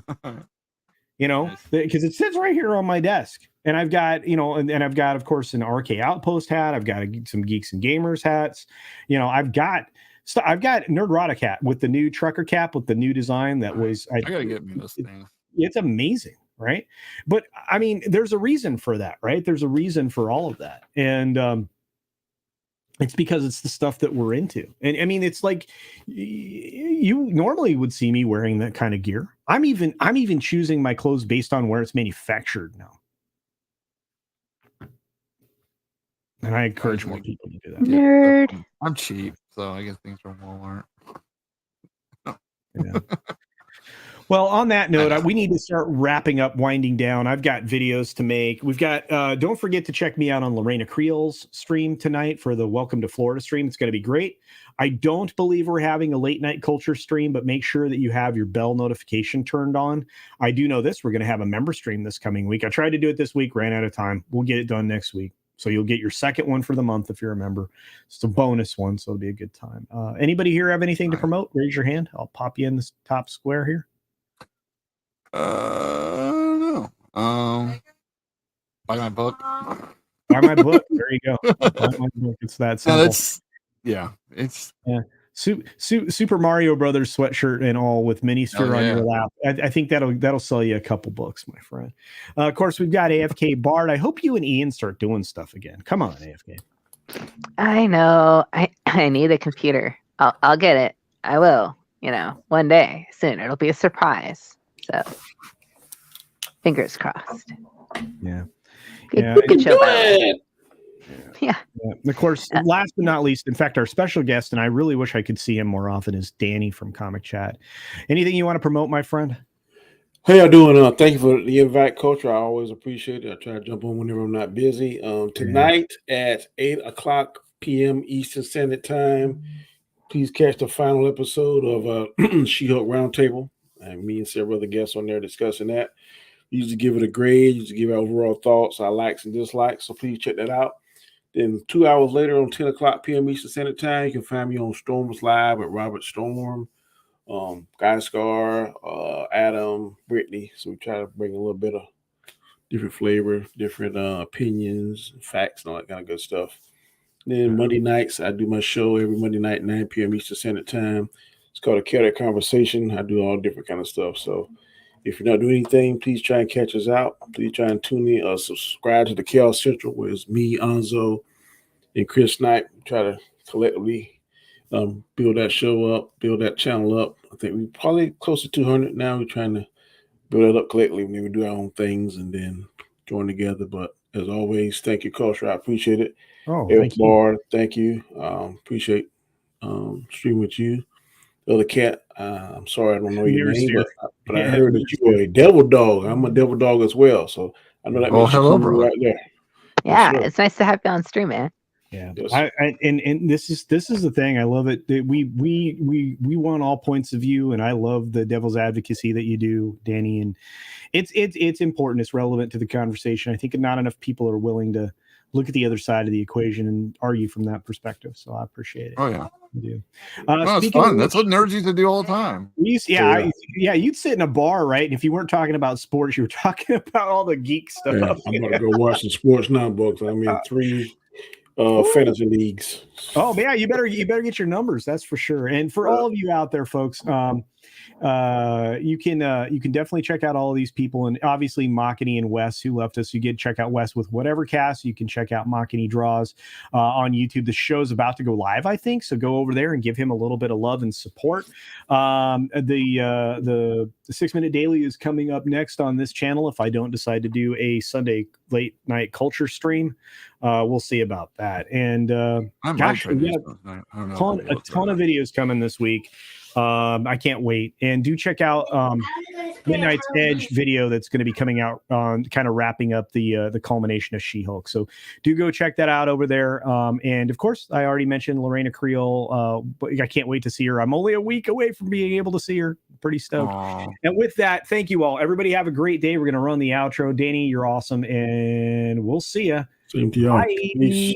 Because it sits right here on my desk. And I've got, and I've got, of course, an RK Outpost hat. I've got some Geeks and Gamers hats. I've got Nerdrotic hat with the new trucker cap with the new design that was. I gotta get me this thing. It's amazing, right? But I mean, there's a reason for that, right? There's a reason for all of that. And it's because it's the stuff that we're into. And I mean, it's like you normally would see me wearing that kind of gear. I'm even choosing my clothes based on where it's manufactured now. And I encourage more people to do that. Nerd. I'm cheap, so I guess things from Walmart. Yeah. Well, on that note, we need to start wrapping up, winding down. I've got videos to make. We've got, don't forget to check me out on Lorena Creel's stream tonight for the Welcome to Florida stream. It's going to be great. I don't believe we're having a late night culture stream, but make sure that you have your bell notification turned on. I do know this. We're going to have a member stream this coming week. I tried to do it this week, ran out of time. We'll get it done next week. So you'll get your second one for the month if you're a member. It's a bonus one, so it'll be a good time. Anybody here have anything to promote? Raise your hand. I'll pop you in this top square here. No. Buy my book. Buy my book. There you go. Buy my book. It's that simple. Super Mario Brothers sweatshirt and all with Minisphere on your lap. I think that'll sell you a couple books, my friend. Of course, we've got AFK Bard. I hope you and Ian start doing stuff again. Come on, AFK. I know. I need a computer. I'll get it. I will. One day soon. It'll be a surprise. So, fingers crossed. Yeah. Good show. Yeah. Of course, last but not least, in fact, our special guest, and I really wish I could see him more often, is Danny from Comic Chat. Anything you want to promote, my friend? How y'all doing? Thank you for the invite, Culture. I always appreciate it. I try to jump on whenever I'm not busy. Tonight at 8:00 p.m. Eastern Standard Time, please catch the final episode of She-Hulk Roundtable. And me and several other guests on there discussing that. Usually give it a grade, usually give our overall thoughts, our likes and dislikes. So please check that out. Then 2 hours later on 10:00 p.m. Eastern Standard Time, you can find me on Storm's Live with Robert Storm, Guy Scar, Adam, Brittany. So we try to bring a little bit of different flavor, different opinions, facts, and all that kind of good stuff. Then Monday nights, I do my show every Monday night, 9 p.m. Eastern Standard Time. It's called A Chaotic Conversation. I do all different kind of stuff. So if you're not doing anything, please try and catch us out. Please try and tune in, subscribe to the Chaos Central, where it's me, Anzo, and Chris Knight. We try to collectively build that show up, build that channel up. I think we're probably close to 200 now. We're trying to build it up collectively. We do our own things and then join together. But as always, thank you, Culture. I appreciate it. Thank you. Bard, thank you. Appreciate streaming with you. The other cat, I'm sorry I don't know your name, but I heard that you are a devil dog. I'm a devil dog as well, so I know that means hello, bro. right there. Yeah, it's nice to have you on stream, man. Yeah, and this is the thing. I love it. We want all points of view, and I love the devil's advocacy that you do, Danny. And it's important. It's relevant to the conversation. I think not enough people are willing to look at the other side of the equation and argue from that perspective. So I appreciate it. Oh yeah. I do. It's fun. That's what nerds used to do all the time. You'd sit in a bar, right? And if you weren't talking about sports, you were talking about all the geek stuff. Yeah, I'm going to go watch some sports now books. I'm in 3 fantasy leagues. Oh yeah, you better get your numbers. That's for sure. And for all of you out there, folks, you can definitely check out all of these people, and obviously Makini and Wes, who left us. You get check out Wes with Whatever Cast. You can check out Makini Draws on YouTube. The show's about to go live, I think, so go over there and give him a little bit of love and support. The 6 Minute Daily is coming up next on this channel. If I don't decide to do a Sunday late night culture stream, we'll see about that. And gosh, we got a ton of videos coming this week. I can't wait. And do check out Midnight's Edge video that's going to be coming out on kind of wrapping up the culmination of She-Hulk. So do go check that out over there. And of course, I already mentioned Lorena Creel, but I can't wait to see her. I'm only a week away from being able to see her. Pretty stoked. Aww. And with that, thank you all. Everybody have a great day. We're going to run the outro. Danny, you're awesome. And we'll see ya. Same to y'all. Bye.